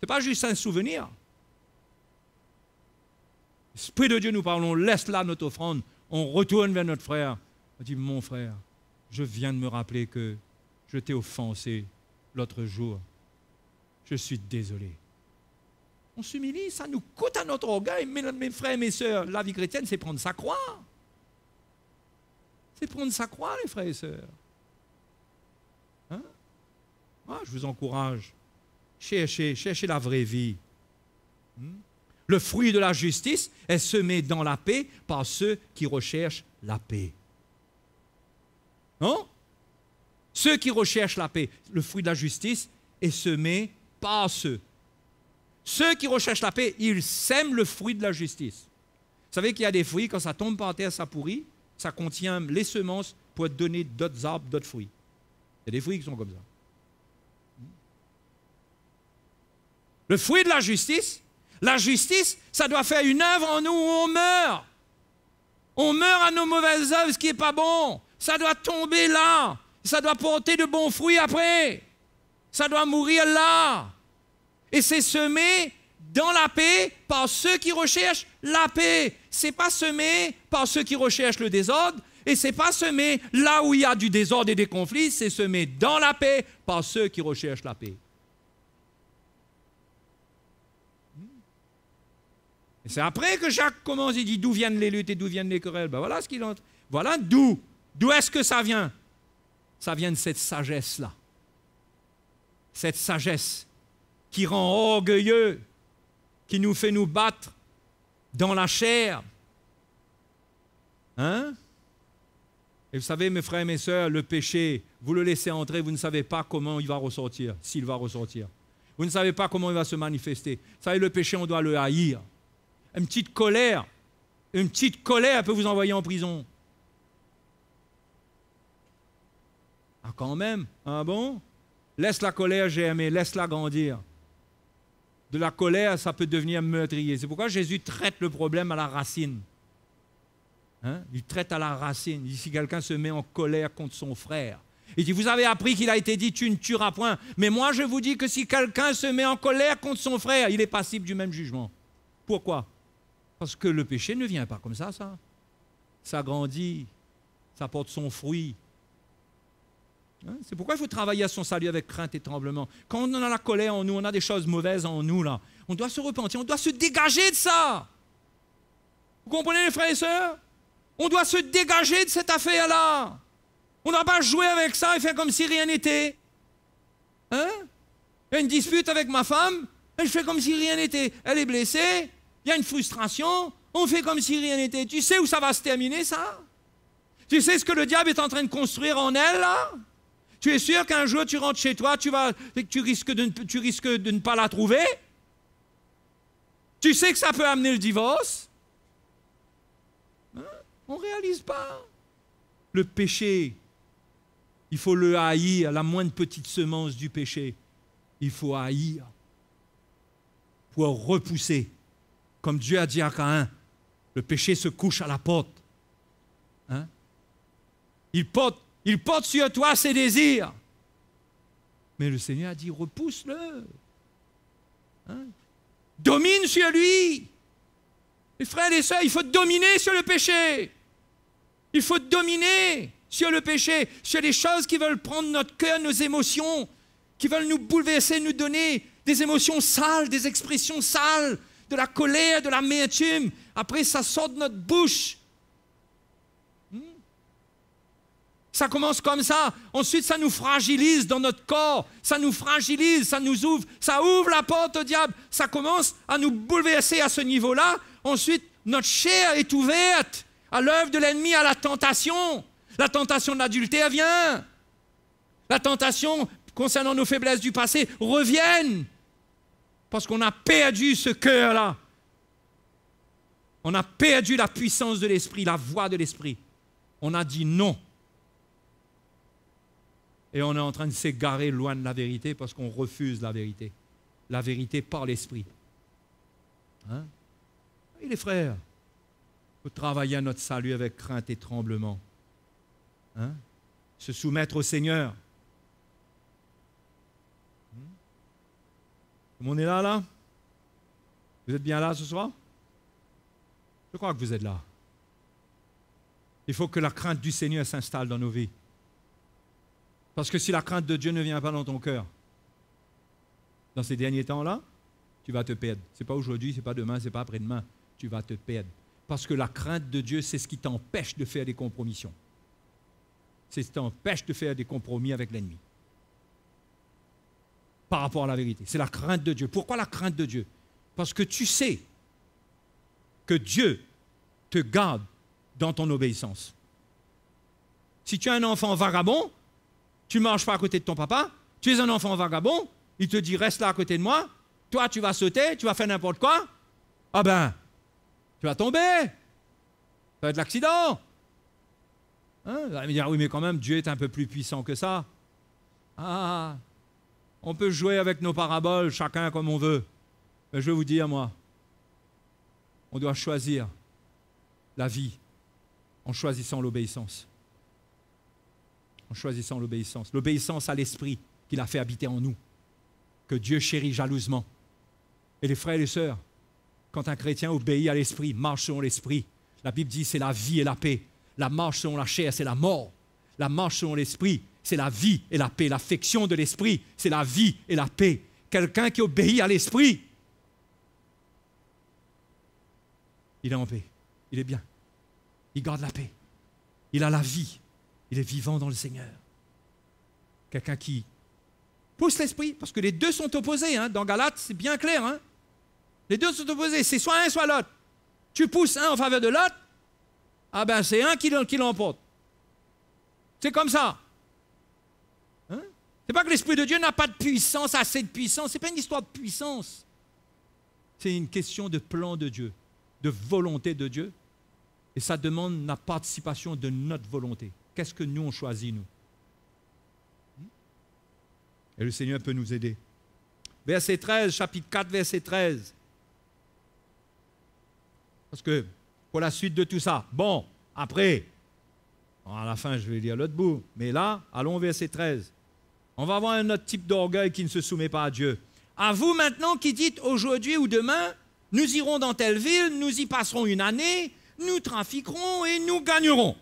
n'est pas juste un souvenir. L'Esprit de Dieu nous parle, on laisse là notre offrande, on retourne vers notre frère. On dit, mon frère, je viens de me rappeler que je t'ai offensé l'autre jour. Je suis désolé. On s'humilie, ça nous coûte à notre orgueil. Mes frères et mes sœurs, la vie chrétienne, c'est prendre sa croix. C'est prendre sa croix, les frères et sœurs. Hein? Moi, je vous encourage. Cherchez la vraie vie. Le fruit de la justice est semé dans la paix par ceux qui recherchent la paix. Non? Ceux qui recherchent la paix, le fruit de la justice est semé par ceux. Ceux qui recherchent la paix, ils sèment le fruit de la justice. Vous savez qu'il y a des fruits, quand ça tombe par terre, ça pourrit, ça contient les semences pour donner d'autres arbres, d'autres fruits. Il y a des fruits qui sont comme ça. Le fruit de la justice, ça doit faire une œuvre en nous où on meurt. On meurt à nos mauvaises œuvres, ce qui n'est pas bon. Ça doit tomber là. Ça doit porter de bons fruits après. Ça doit mourir là. Et c'est semé dans la paix par ceux qui recherchent la paix. Ce n'est pas semé par ceux qui recherchent le désordre. Et ce n'est pas semé là où il y a du désordre et des conflits. C'est semé dans la paix par ceux qui recherchent la paix. Et c'est après que Jacques commence, il dit d'où viennent les luttes et d'où viennent les querelles. Ben voilà ce qu'il entre. Voilà d'où. D'où est-ce que ça vient? Ça vient de cette sagesse-là. Cette sagesse qui rend orgueilleux, qui nous fait nous battre dans la chair. Hein? Et vous savez, mes frères et mes sœurs, le péché, vous le laissez entrer, vous ne savez pas comment il va ressortir, s'il va ressortir. Vous ne savez pas comment il va se manifester. Vous savez, le péché, on doit le haïr. Une petite colère peut vous envoyer en prison. Ah, quand même, ah bon? Laisse la colère germer, laisse-la grandir. De la colère, ça peut devenir meurtrier. C'est pourquoi Jésus traite le problème à la racine. Hein? Il traite à la racine. Il dit, si quelqu'un se met en colère contre son frère, il dit, vous avez appris qu'il a été dit, tu ne tueras point. Mais moi, je vous dis que si quelqu'un se met en colère contre son frère, il est passible du même jugement. Pourquoi? Parce que le péché ne vient pas comme ça. Ça grandit, ça porte son fruit. Hein? C'est pourquoi il faut travailler à son salut avec crainte et tremblement. Quand on a la colère en nous, on a des choses mauvaises en nous, là, on doit se repentir, on doit se dégager de ça. Vous comprenez, les frères et sœurs? On doit se dégager de cette affaire-là. On ne doit pas jouer avec ça et faire comme si rien n'était. Hein? Il y a une dispute avec ma femme, je fais comme si rien n'était. Elle est blessée, il y a une frustration, on fait comme si rien n'était. Tu sais où ça va se terminer, ça? Tu sais ce que le diable est en train de construire en elle, là? Tu es sûr qu'un jour tu rentres chez toi, tu risques de ne pas la trouver? Tu sais que ça peut amener le divorce? Hein? On ne réalise pas. Le péché, il faut le haïr, la moindre petite semence du péché. Il faut haïr pour repousser. Comme Dieu a dit à Caïn, le péché se couche à la porte. Hein? Il porte sur toi ses désirs. Mais le Seigneur a dit, repousse-le. Hein? Domine sur lui. Les frères et les sœurs, il faut dominer sur le péché. Il faut dominer sur le péché, sur les choses qui veulent prendre notre cœur, nos émotions, qui veulent nous bouleverser, nous donner des émotions sales, des expressions sales, de la colère, de l'amertume. Après, ça sort de notre bouche. Ça commence comme ça. Ensuite, ça nous fragilise dans notre corps. Ça nous fragilise, ça nous ouvre. Ça ouvre la porte au diable. Ça commence à nous bouleverser à ce niveau-là. Ensuite, notre chair est ouverte à l'œuvre de l'ennemi, à la tentation. La tentation de l'adultère vient. La tentation concernant nos faiblesses du passé reviennent. Parce qu'on a perdu ce cœur-là. On a perdu la puissance de l'esprit, la voix de l'esprit. On a dit non. Et on est en train de s'égarer loin de la vérité parce qu'on refuse la vérité. La vérité par l'esprit. Hein? Et les frères, il faut travailler à notre salut avec crainte et tremblement. Hein? Se soumettre au Seigneur. Tout le monde est là? Vous êtes bien là ce soir? Je crois que vous êtes là. Il faut que la crainte du Seigneur s'installe dans nos vies. Parce que si la crainte de Dieu ne vient pas dans ton cœur, dans ces derniers temps-là, tu vas te perdre. Ce n'est pas aujourd'hui, ce n'est pas demain, ce n'est pas après-demain. Tu vas te perdre. Parce que la crainte de Dieu, c'est ce qui t'empêche de faire des compromissions. C'est ce qui t'empêche de faire des compromis avec l'ennemi. Par rapport à la vérité. C'est la crainte de Dieu. Pourquoi la crainte de Dieu? Parce que tu sais que Dieu te garde dans ton obéissance. Si tu es un enfant vagabond, tu ne marches pas à côté de ton papa, tu es un enfant vagabond, il te dit reste là à côté de moi, toi tu vas sauter, tu vas faire n'importe quoi, ah ben, tu vas tomber, ça va être l'accident. Hein? Vous allez me dire, oui mais quand même Dieu est un peu plus puissant que ça. Ah, on peut jouer avec nos paraboles, chacun comme on veut, mais je vais vous dire moi, on doit choisir la vie en choisissant l'obéissance. En choisissant l'obéissance. L'obéissance à l'esprit qu'il a fait habiter en nous, que Dieu chérit jalousement. Et les frères et les sœurs, quand un chrétien obéit à l'esprit, marche selon l'esprit, la Bible dit c'est la vie et la paix. La marche selon la chair, c'est la mort. La marche selon l'esprit, c'est la vie et la paix. L'affection de l'esprit, c'est la vie et la paix. Quelqu'un qui obéit à l'esprit, il est en paix, il est bien, il garde la paix, il a la vie. Il est vivant dans le Seigneur. Quelqu'un qui pousse l'esprit, parce que les deux sont opposés. Hein. Dans Galates, c'est bien clair. Hein. Les deux sont opposés. C'est soit un, soit l'autre. Tu pousses un en faveur de l'autre, ah ben c'est un qui l'emporte. C'est comme ça. Hein? C'est pas que l'Esprit de Dieu n'a pas de puissance, assez de puissance. C'est pas une histoire de puissance. C'est une question de plan de Dieu, de volonté de Dieu. Et ça demande la participation de notre volonté. Qu'est-ce que nous, on choisit, nous? Et le Seigneur peut nous aider. Verset 13, chapitre 4, verset 13. Parce que, pour la suite de tout ça, bon, après, à la fin, je vais lire l'autre bout, mais là, allons au verset 13. On va avoir un autre type d'orgueil qui ne se soumet pas à Dieu. À vous maintenant qui dites aujourd'hui ou demain, nous irons dans telle ville, nous y passerons une année, nous trafiquerons et nous gagnerons.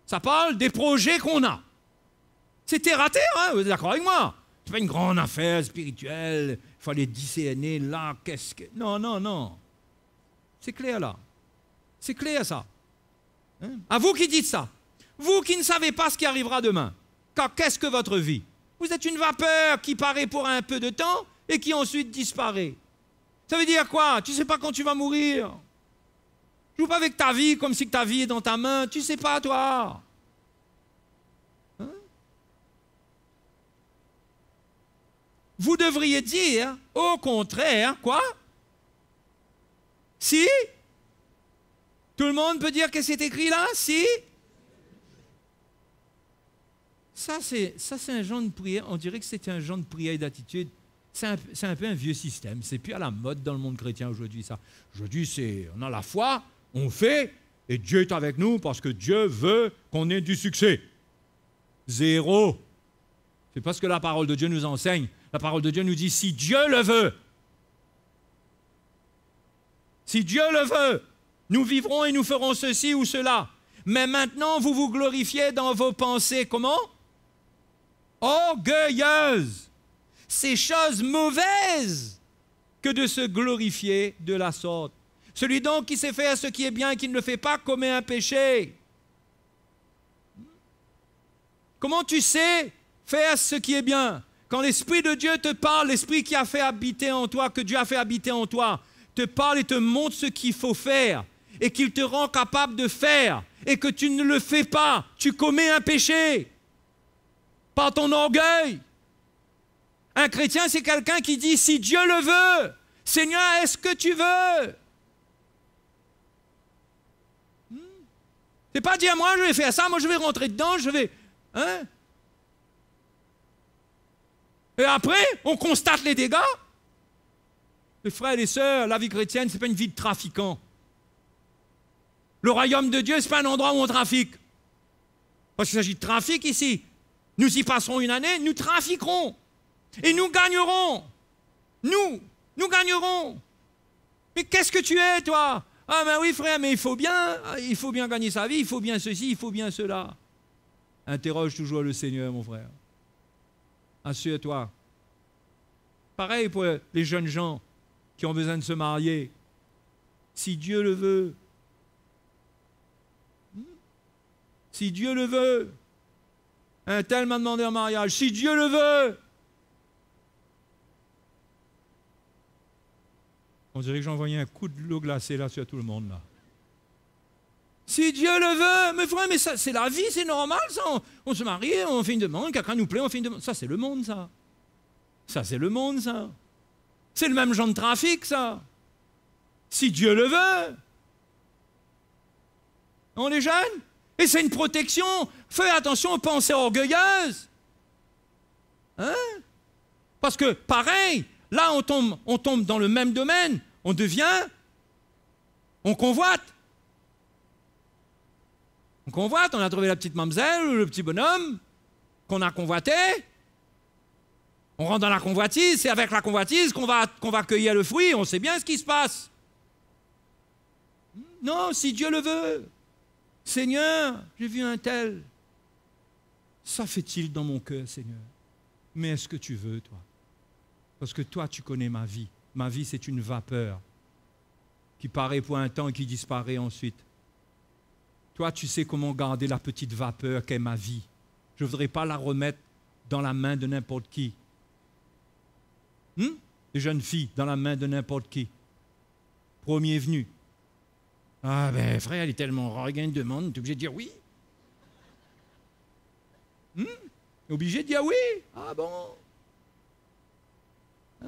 Ça parle des projets qu'on a. C'est terre à terre, hein, vous êtes d'accord avec moi? C'est pas une grande affaire spirituelle, il faut aller discerner là, qu'est-ce que... Non, non, non. C'est clair là. C'est clair ça. Hein? À vous qui dites ça. Vous qui ne savez pas ce qui arrivera demain. Car qu'est-ce que votre vie? Vous êtes une vapeur qui paraît pour un peu de temps et qui ensuite disparaît. Ça veut dire quoi? Tu ne sais pas quand tu vas mourir. Joue pas avec ta vie comme si ta vie est dans ta main. Tu ne sais pas, toi. Hein? Vous devriez dire, au contraire, quoi? Si? Tout le monde peut dire que c'est écrit là? Si? Ça, c'est un genre de prière. On dirait que c'est un genre de prière et d'attitude. C'est un peu un vieux système. C'est plus à la mode dans le monde chrétien aujourd'hui, ça. Aujourd'hui, on a la foi, on fait, et Dieu est avec nous parce que Dieu veut qu'on ait du succès. Zéro. C'est pas ce que la parole de Dieu nous enseigne. La parole de Dieu nous dit, si Dieu le veut, si Dieu le veut, nous vivrons et nous ferons ceci ou cela. Mais maintenant, vous vous glorifiez dans vos pensées. Comment? Orgueilleuses. C'est chose mauvaise que de se glorifier de la sorte. Celui donc qui sait faire ce qui est bien et qui ne le fait pas commet un péché. Comment tu sais faire ce qui est bien? Quand l'Esprit de Dieu te parle, l'Esprit qui a fait habiter en toi, que Dieu a fait habiter en toi, te parle et te montre ce qu'il faut faire et qu'il te rend capable de faire et que tu ne le fais pas, tu commets un péché par ton orgueil. Un chrétien, c'est quelqu'un qui dit, si Dieu le veut, Seigneur, est-ce que tu veux? C'est pas dire, moi, je vais faire ça, moi, je vais rentrer dedans, je vais... Hein? Et après, on constate les dégâts. Les frères et les sœurs, la vie chrétienne, ce n'est pas une vie de trafiquant. Le royaume de Dieu, ce n'est pas un endroit où on trafique. Parce qu'il s'agit de trafic ici. Nous y passerons une année, nous trafiquerons. Et nous gagnerons. Nous gagnerons. Mais qu'est-ce que tu es, toi? Ah ben oui, frère, mais il faut bien gagner sa vie, il faut bien ceci, il faut bien cela. Interroge toujours le Seigneur, mon frère. Assure-toi. Pareil pour les jeunes gens qui ont besoin de se marier. Si Dieu le veut. Si Dieu le veut. Un tel m'a demandé en mariage. Si Dieu le veut. On dirait que j'ai envoyé un coup de l'eau glacée là sur tout le monde là. Si Dieu le veut, mais frère, mais ça, c'est la vie, c'est normal ça. On se marie, on fait une demande, quelqu'un nous plaît, on fait une demande. Ça, c'est le monde, ça. Ça, c'est le monde, ça. C'est le même genre de trafic, ça. Si Dieu le veut. On est jeunes. Et c'est une protection. Fais attention aux pensées orgueilleuses. Hein? Parce que, pareil, là, on tombe dans le même domaine. On convoite. On convoite, on a trouvé la petite mamzelle ou le petit bonhomme qu'on a convoité. On rentre dans la convoitise, c'est avec la convoitise qu'on va cueillir le fruit, on sait bien ce qui se passe. Non, si Dieu le veut. Seigneur, j'ai vu un tel. Ça fait-il dans mon cœur, Seigneur? Mais est-ce que tu veux, toi? Parce que toi, tu connais ma vie. Ma vie, c'est une vapeur qui paraît pour un temps et qui disparaît ensuite. Toi, tu sais comment garder la petite vapeur qu'est ma vie. Je ne voudrais pas la remettre dans la main de n'importe qui. Des jeunes filles dans la main de n'importe qui. Premier venu. Ah ben frère, elle est tellement rare, il y a une demande, tu es obligé de dire oui. Obligé de dire oui. Ah bon. Hein?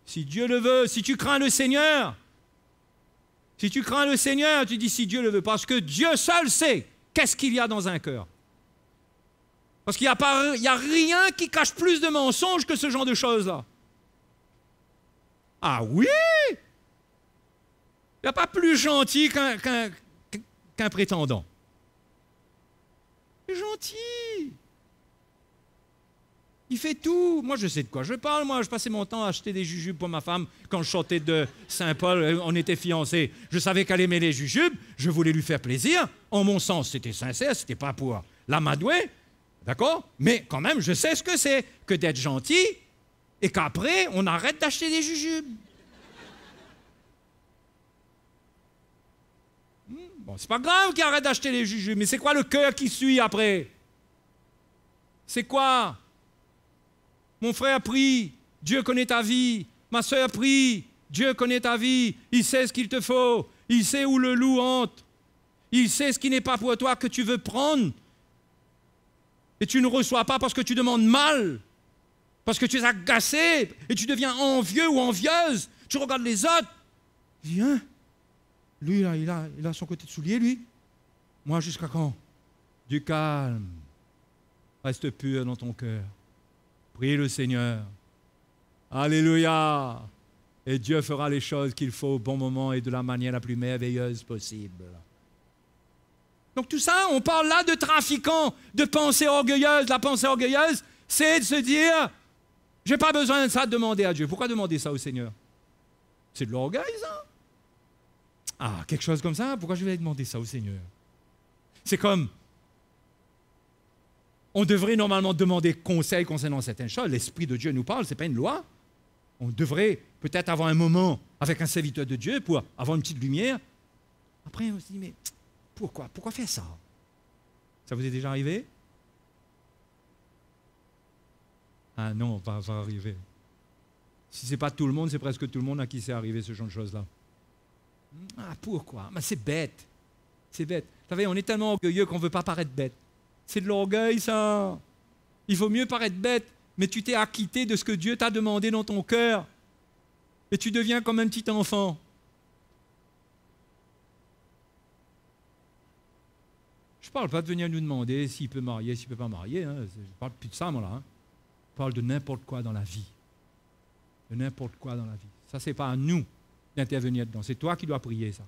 Si Dieu le veut, si tu crains le Seigneur, si tu crains le Seigneur, tu dis si Dieu le veut, parce que Dieu seul sait qu'est-ce qu'il y a dans un cœur. Parce qu'il n'y a rien qui cache plus de mensonges que ce genre de choses-là. Ah oui! Il n'y a pas plus gentil qu'un prétendant. Il est gentil. Il fait tout. Moi, je sais de quoi je parle. Moi, je passais mon temps à acheter des jujubes pour ma femme. Quand je chantais de Saint-Paul, on était fiancés. Je savais qu'elle aimait les jujubes. Je voulais lui faire plaisir. En mon sens, c'était sincère. C'était pas pour l'amadouer. D'accord? Mais quand même, je sais ce que c'est que d'être gentil et qu'après, on arrête d'acheter des jujubes. Bon, c'est pas grave qu'il arrête d'acheter les jujubes, mais c'est quoi le cœur qui suit après? C'est quoi? Mon frère prie, Dieu connaît ta vie. Ma soeur prie, Dieu connaît ta vie. Il sait ce qu'il te faut. Il sait où le loup hante. Il sait ce qui n'est pas pour toi que tu veux prendre. Et tu ne reçois pas parce que tu demandes mal. Parce que tu es agacé et tu deviens envieux ou envieuse. Tu regardes les autres. Viens. Lui, là, il a son côté de soulier, lui. Moi, jusqu'à quand? Du calme. Reste pur dans ton cœur. Prie le Seigneur. Alléluia. Et Dieu fera les choses qu'il faut au bon moment et de la manière la plus merveilleuse possible. Donc tout ça, on parle là de trafiquants, de pensée orgueilleuse. La pensée orgueilleuse, c'est de se dire, je n'ai pas besoin de ça, de demander à Dieu. Pourquoi demander ça au Seigneur? C'est de l'orgueil, ça. Ah, quelque chose comme ça, pourquoi je vais demander ça au Seigneur? C'est comme, on devrait normalement demander conseil concernant certaines choses. L'Esprit de Dieu nous parle, ce n'est pas une loi. On devrait peut-être avoir un moment avec un serviteur de Dieu pour avoir une petite lumière. Après, on se dit, mais pourquoi faire ça? Ça vous est déjà arrivé? Ah non, pas arriver. Si ce n'est pas tout le monde, c'est presque tout le monde à qui c'est arrivé ce genre de choses-là. Ah, pourquoi? Mais c'est bête. C'est bête. Vous savez, on est tellement orgueilleux qu'on ne veut pas paraître bête. C'est de l'orgueil, ça. Il vaut mieux paraître bête, mais tu t'es acquitté de ce que Dieu t'a demandé dans ton cœur. Et tu deviens comme un petit enfant. Je ne parle pas de venir nous demander s'il peut marier, s'il ne peut pas marier. Hein. Je ne parle plus de ça, moi, là. Hein. Je parle de n'importe quoi dans la vie. De n'importe quoi dans la vie. Ça, ce n'est pas à nous d'intervenir dedans. C'est toi qui dois prier, ça.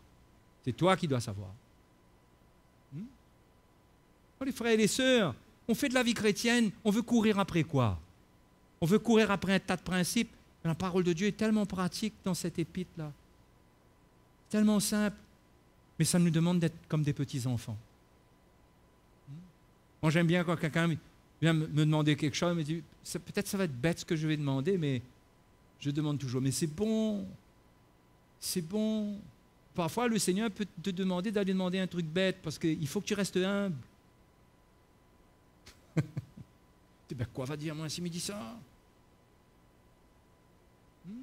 C'est toi qui dois savoir. Les frères et les sœurs, on fait de la vie chrétienne, on veut courir après quoi? On veut courir après un tas de principes. La parole de Dieu est tellement pratique dans cette épître-là. Tellement simple. Mais ça nous demande d'être comme des petits-enfants. Moi, j'aime bien quand quelqu'un vient me demander quelque chose, me dit, peut-être ça va être bête ce que je vais demander, mais je demande toujours, mais c'est bon. C'est bon. Parfois, le Seigneur peut te demander d'aller demander un truc bête, parce qu'il faut que tu restes humble. Ben, quoi va dire moi s'il me dit ça? Il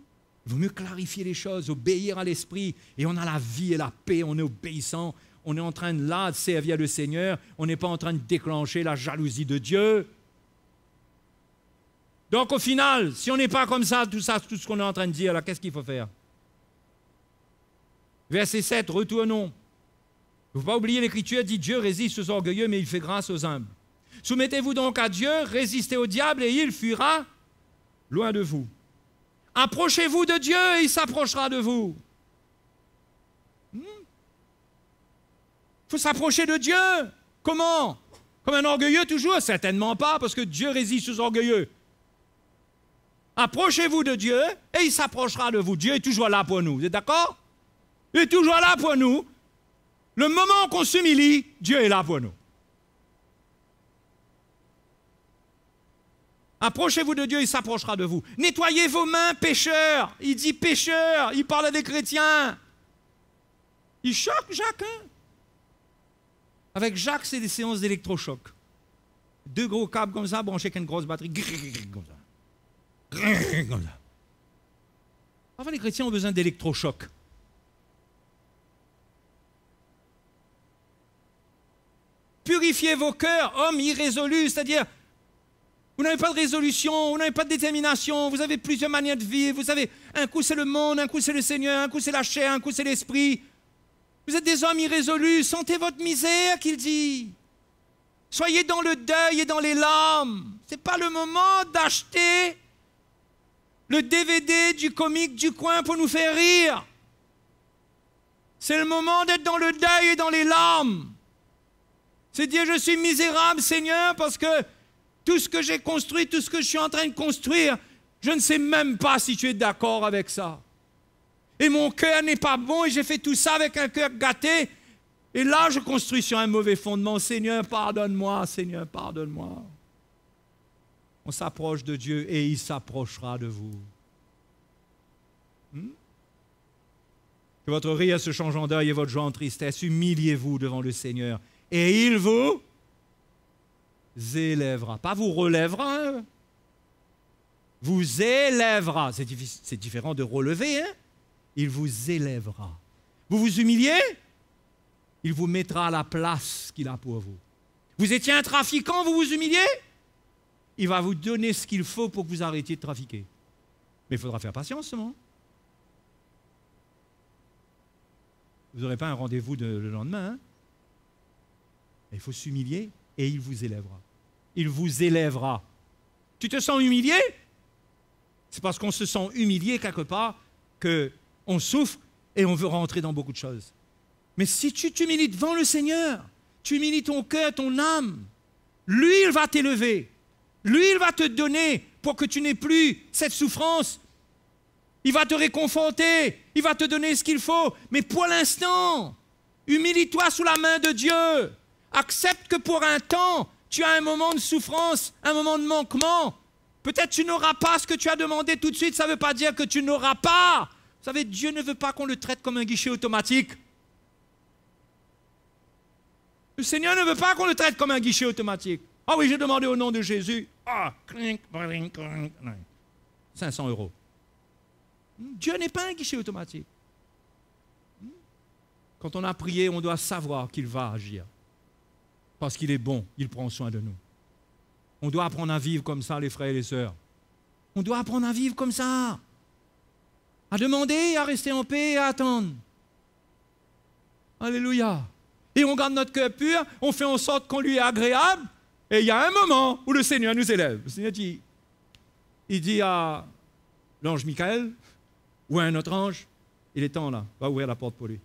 vaut mieux clarifier les choses, obéir à l'esprit, et on a la vie et la paix, on est obéissant, on est en train de là de servir le Seigneur, on n'est pas en train de déclencher la jalousie de Dieu. Donc au final, si on n'est pas comme ça, tout ce qu'on est en train de dire, là, qu'est-ce qu'il faut faire? Verset 7, retournons. Il ne faut pas oublier l'Écriture, dit Dieu résiste aux orgueilleux, mais il fait grâce aux humbles. Soumettez-vous donc à Dieu, résistez au diable et il fuira loin de vous. Approchez-vous de Dieu et il s'approchera de vous. Il faut s'approcher de Dieu. Comment? Comme un orgueilleux toujours? Certainement pas, parce que Dieu résiste aux orgueilleux. Approchez-vous de Dieu et il s'approchera de vous. Dieu est toujours là pour nous, vous êtes d'accord? Il est toujours là pour nous. Le moment qu'on s'humilie, Dieu est là pour nous. Approchez-vous de Dieu, il s'approchera de vous. Nettoyez vos mains, pécheurs. Il dit pécheurs, il parle à des chrétiens. Il choque Jacques. Hein? Avec Jacques, c'est des séances d'électrochoc. 2 gros câbles comme ça, branchés avec une grosse batterie. Comme ça. Comme ça. Enfin, les chrétiens ont besoin d'électrochoc. Purifiez vos cœurs, hommes irrésolus, c'est-à-dire vous n'avez pas de résolution, vous n'avez pas de détermination, vous avez plusieurs manières de vivre, vous savez, un coup c'est le monde, un coup c'est le Seigneur, un coup c'est la chair, un coup c'est l'esprit. Vous êtes des hommes irrésolus, sentez votre misère, qu'il dit. Soyez dans le deuil et dans les larmes. Ce n'est pas le moment d'acheter le DVD du comique du coin pour nous faire rire. C'est le moment d'être dans le deuil et dans les larmes. C'est dire, je suis misérable, Seigneur, parce que Tout ce que j'ai construit, tout ce que je suis en train de construire, je ne sais même pas si tu es d'accord avec ça. Et mon cœur n'est pas bon et j'ai fait tout ça avec un cœur gâté. Et là, je construis sur un mauvais fondement. Seigneur, pardonne-moi. Seigneur, pardonne-moi. On s'approche de Dieu et il s'approchera de vous. Que votre rire se change en deuil et votre joie en tristesse. Humiliez-vous devant le Seigneur. Et il vous élèvera. Pas vous relèvera. Hein? Vous élèvera. C'est différent de relever. Hein? Il vous élèvera. Vous vous humiliez? Il vous mettra à la place qu'il a pour vous. Vous étiez un trafiquant, vous vous humiliez? Il va vous donner ce qu'il faut pour que vous arrêtiez de trafiquer. Mais il faudra faire patience seulement. Vous n'aurez pas un rendez-vous le lendemain. Hein? Il faut s'humilier et il vous élèvera. Il vous élèvera. Tu te sens humilié? C'est parce qu'on se sent humilié quelque part qu'on souffre et on veut rentrer dans beaucoup de choses. Mais si tu t'humilies devant le Seigneur, tu humilies ton cœur, ton âme, lui, il va t'élever. Lui, il va te donner pour que tu n'aies plus cette souffrance. Il va te réconforter, il va te donner ce qu'il faut. Mais pour l'instant, humilie-toi sous la main de Dieu. Accepte que pour un temps, tu as un moment de souffrance, un moment de manquement. Peut-être tu n'auras pas ce que tu as demandé tout de suite, ça ne veut pas dire que tu n'auras pas. Vous savez, Dieu ne veut pas qu'on le traite comme un guichet automatique. Le Seigneur ne veut pas qu'on le traite comme un guichet automatique. Ah oui, j'ai demandé au nom de Jésus. Ah, 500 €. Dieu n'est pas un guichet automatique. Quand on a prié, on doit savoir qu'il va agir. Parce qu'il est bon, il prend soin de nous. On doit apprendre à vivre comme ça, les frères et les sœurs. On doit apprendre à vivre comme ça. À demander, à rester en paix et à attendre. Alléluia. Et on garde notre cœur pur, on fait en sorte qu'on lui est agréable. Et il y a un moment où le Seigneur nous élève. Le Seigneur dit, il dit à l'ange Michael ou à un autre ange, il est temps là, va ouvrir la porte pour lui.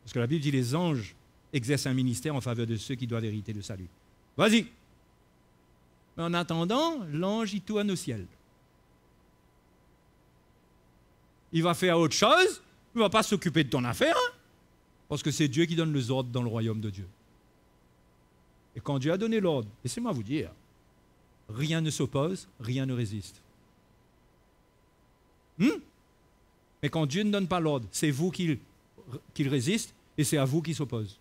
Parce que la Bible dit les anges exercent un ministère en faveur de ceux qui doivent hériter le salut. Vas-y. Mais en attendant, l'ange il tourne au ciel. Il va faire autre chose, il ne va pas s'occuper de ton affaire, hein, parce que c'est Dieu qui donne les ordres dans le royaume de Dieu. Et quand Dieu a donné l'ordre, laissez-moi vous dire, rien ne s'oppose, rien ne résiste. Mais quand Dieu ne donne pas l'ordre, c'est vous qui résiste et c'est à vous qui s'oppose.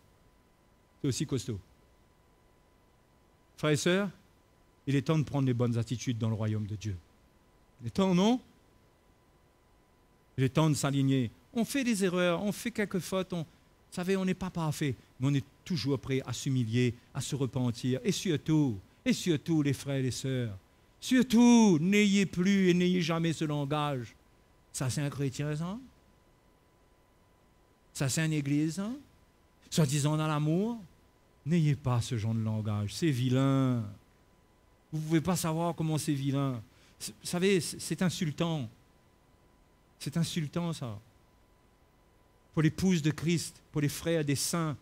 C'est aussi costaud. Frères et sœurs, il est temps de prendre les bonnes attitudes dans le royaume de Dieu. Il est temps, non? Il est temps de s'aligner. On fait des erreurs, on fait quelques fautes, vous savez, on n'est pas parfait, mais on est toujours prêt à s'humilier, à se repentir. Et surtout, les frères et les sœurs, surtout, n'ayez plus et n'ayez jamais ce langage. Ça, c'est un chrétien, ça? Ça, c'est une église, hein? Soi-disant dans l'amour? N'ayez pas ce genre de langage, c'est vilain. Vous ne pouvez pas savoir comment c'est vilain. Vous savez, c'est insultant. C'est insultant, ça. Pour l'épouse de Christ, pour les frères des saints,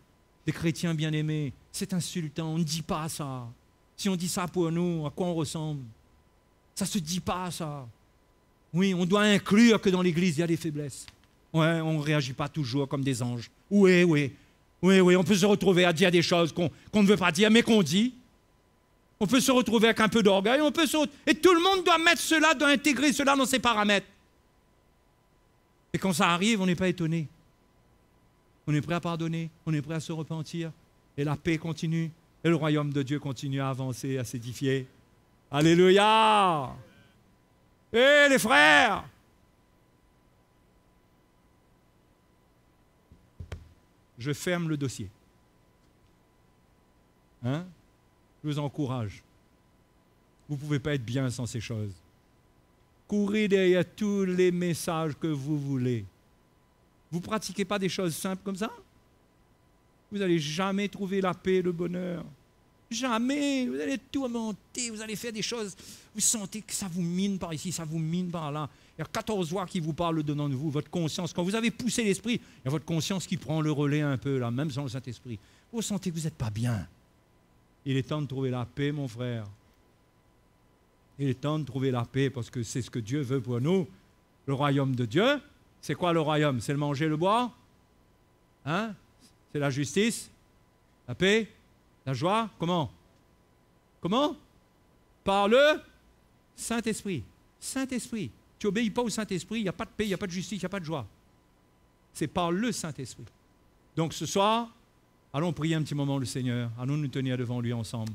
des chrétiens bien-aimés, c'est insultant. On ne dit pas ça. Si on dit ça pour nous, à quoi on ressemble? Ça ne se dit pas, ça. Oui, on doit inclure que dans l'Église, il y a des faiblesses. Ouais, on ne réagit pas toujours comme des anges. Oui, on peut se retrouver à dire des choses qu'on ne veut pas dire, mais qu'on dit. On peut se retrouver avec un peu d'orgueil, et tout le monde doit mettre cela, doit intégrer cela dans ses paramètres. Et quand ça arrive, on n'est pas étonné. On est prêt à pardonner, on est prêt à se repentir, et la paix continue, et le royaume de Dieu continue à avancer, à s'édifier. Alléluia! Eh les frères! Je ferme le dossier. Hein? Je vous encourage. Vous ne pouvez pas être bien sans ces choses. Courez derrière tous les messages que vous voulez. Vous ne pratiquez pas des choses simples comme ça? Vous n'allez jamais trouver la paix et le bonheur. Jamais. Vous allez tourmenter, vous allez faire des choses. Vous sentez que ça vous mine par ici, ça vous mine par là. Il y a 14 voix qui vous parlent dedans de vous. Votre conscience, quand vous avez poussé l'esprit, il y a votre conscience qui prend le relais un peu, là, même sans le Saint-Esprit. Vous sentez que vous n'êtes pas bien. Il est temps de trouver la paix, mon frère. Il est temps de trouver la paix parce que c'est ce que Dieu veut pour nous. Le royaume de Dieu, c'est quoi le royaume? C'est le manger, le boire? Hein? C'est la justice? La paix? La joie? Comment? Comment? Par le Saint-Esprit. Saint-Esprit. Tu n'obéis pas au Saint-Esprit, il n'y a pas de paix, il n'y a pas de justice, il n'y a pas de joie. C'est par le Saint-Esprit. Donc ce soir, allons prier un petit moment le Seigneur. Allons nous tenir devant lui ensemble.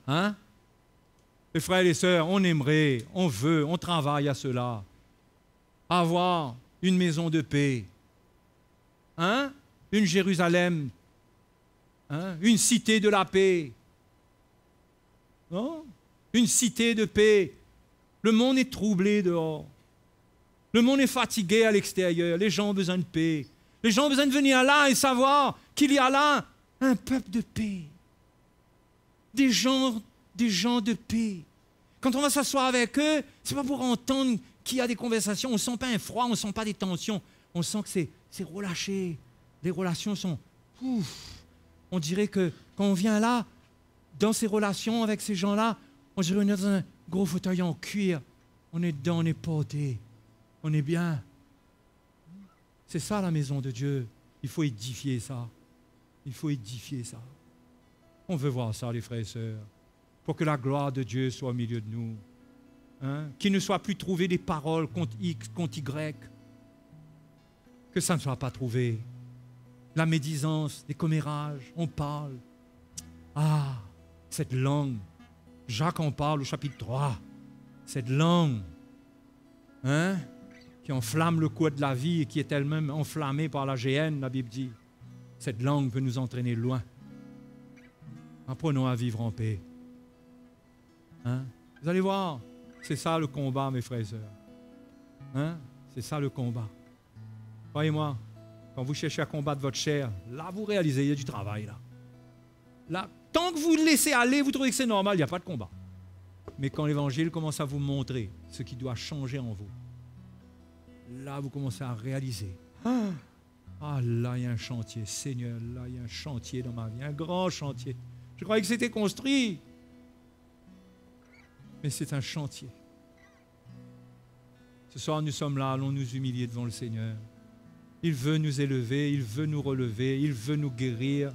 Hein? Les frères et les sœurs, on aimerait, on veut, on travaille à cela. Avoir une maison de paix. Hein? Une Jérusalem. Hein? Une cité de la paix. Non? Une cité de paix. Le monde est troublé dehors. Le monde est fatigué à l'extérieur. Les gens ont besoin de paix. Les gens ont besoin de venir là et savoir qu'il y a là un peuple de paix. Des gens de paix. Quand on va s'asseoir avec eux, ce n'est pas pour entendre qu'il y a des conversations. On ne sent pas un froid, on ne sent pas des tensions. On sent que c'est relâché. Les relations sont... Ouf. On dirait que quand on vient là, dans ces relations avec ces gens-là, on dirait qu'on est dans un gros fauteuil en cuir. On est dedans, on est porté. On est bien. C'est ça la maison de Dieu. Il faut édifier ça. Il faut édifier ça. On veut voir ça, les frères et sœurs, pour que la gloire de Dieu soit au milieu de nous. Hein? Qu'il ne soit plus trouvé des paroles contre X, contre Y. Que ça ne soit pas trouvé. La médisance, les commérages, on parle. Ah, cette langue. Jacques en parle au chapitre 3. Cette langue, hein, qui enflamme le cours de la vie et qui est elle-même enflammée par la géhenne, la Bible dit. Cette langue peut nous entraîner loin. Apprenons à vivre en paix. Hein? Vous allez voir, c'est ça le combat, mes frères et sœurs. Hein? C'est ça le combat. Croyez-moi, quand vous cherchez à combattre votre chair, là vous réalisez, il y a du travail là. Là, tant que vous le laissez aller, vous trouvez que c'est normal, il n'y a pas de combat. Mais quand l'Évangile commence à vous montrer ce qui doit changer en vous, là vous commencez à réaliser. Ah là, il y a un chantier, Seigneur, là il y a un chantier dans ma vie, un grand chantier. Je croyais que c'était construit. Mais c'est un chantier. Ce soir, nous sommes là, allons nous humilier devant le Seigneur. Il veut nous élever, il veut nous relever, il veut nous guérir.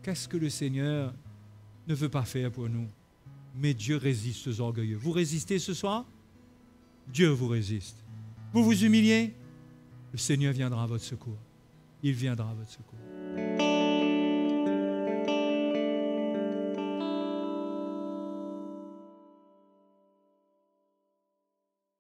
Qu'est-ce que le Seigneur ne veut pas faire pour nous? Mais Dieu résiste aux orgueilleux. Vous résistez ce soir? Dieu vous résiste. Vous vous humiliez? Le Seigneur viendra à votre secours. Il viendra à votre secours.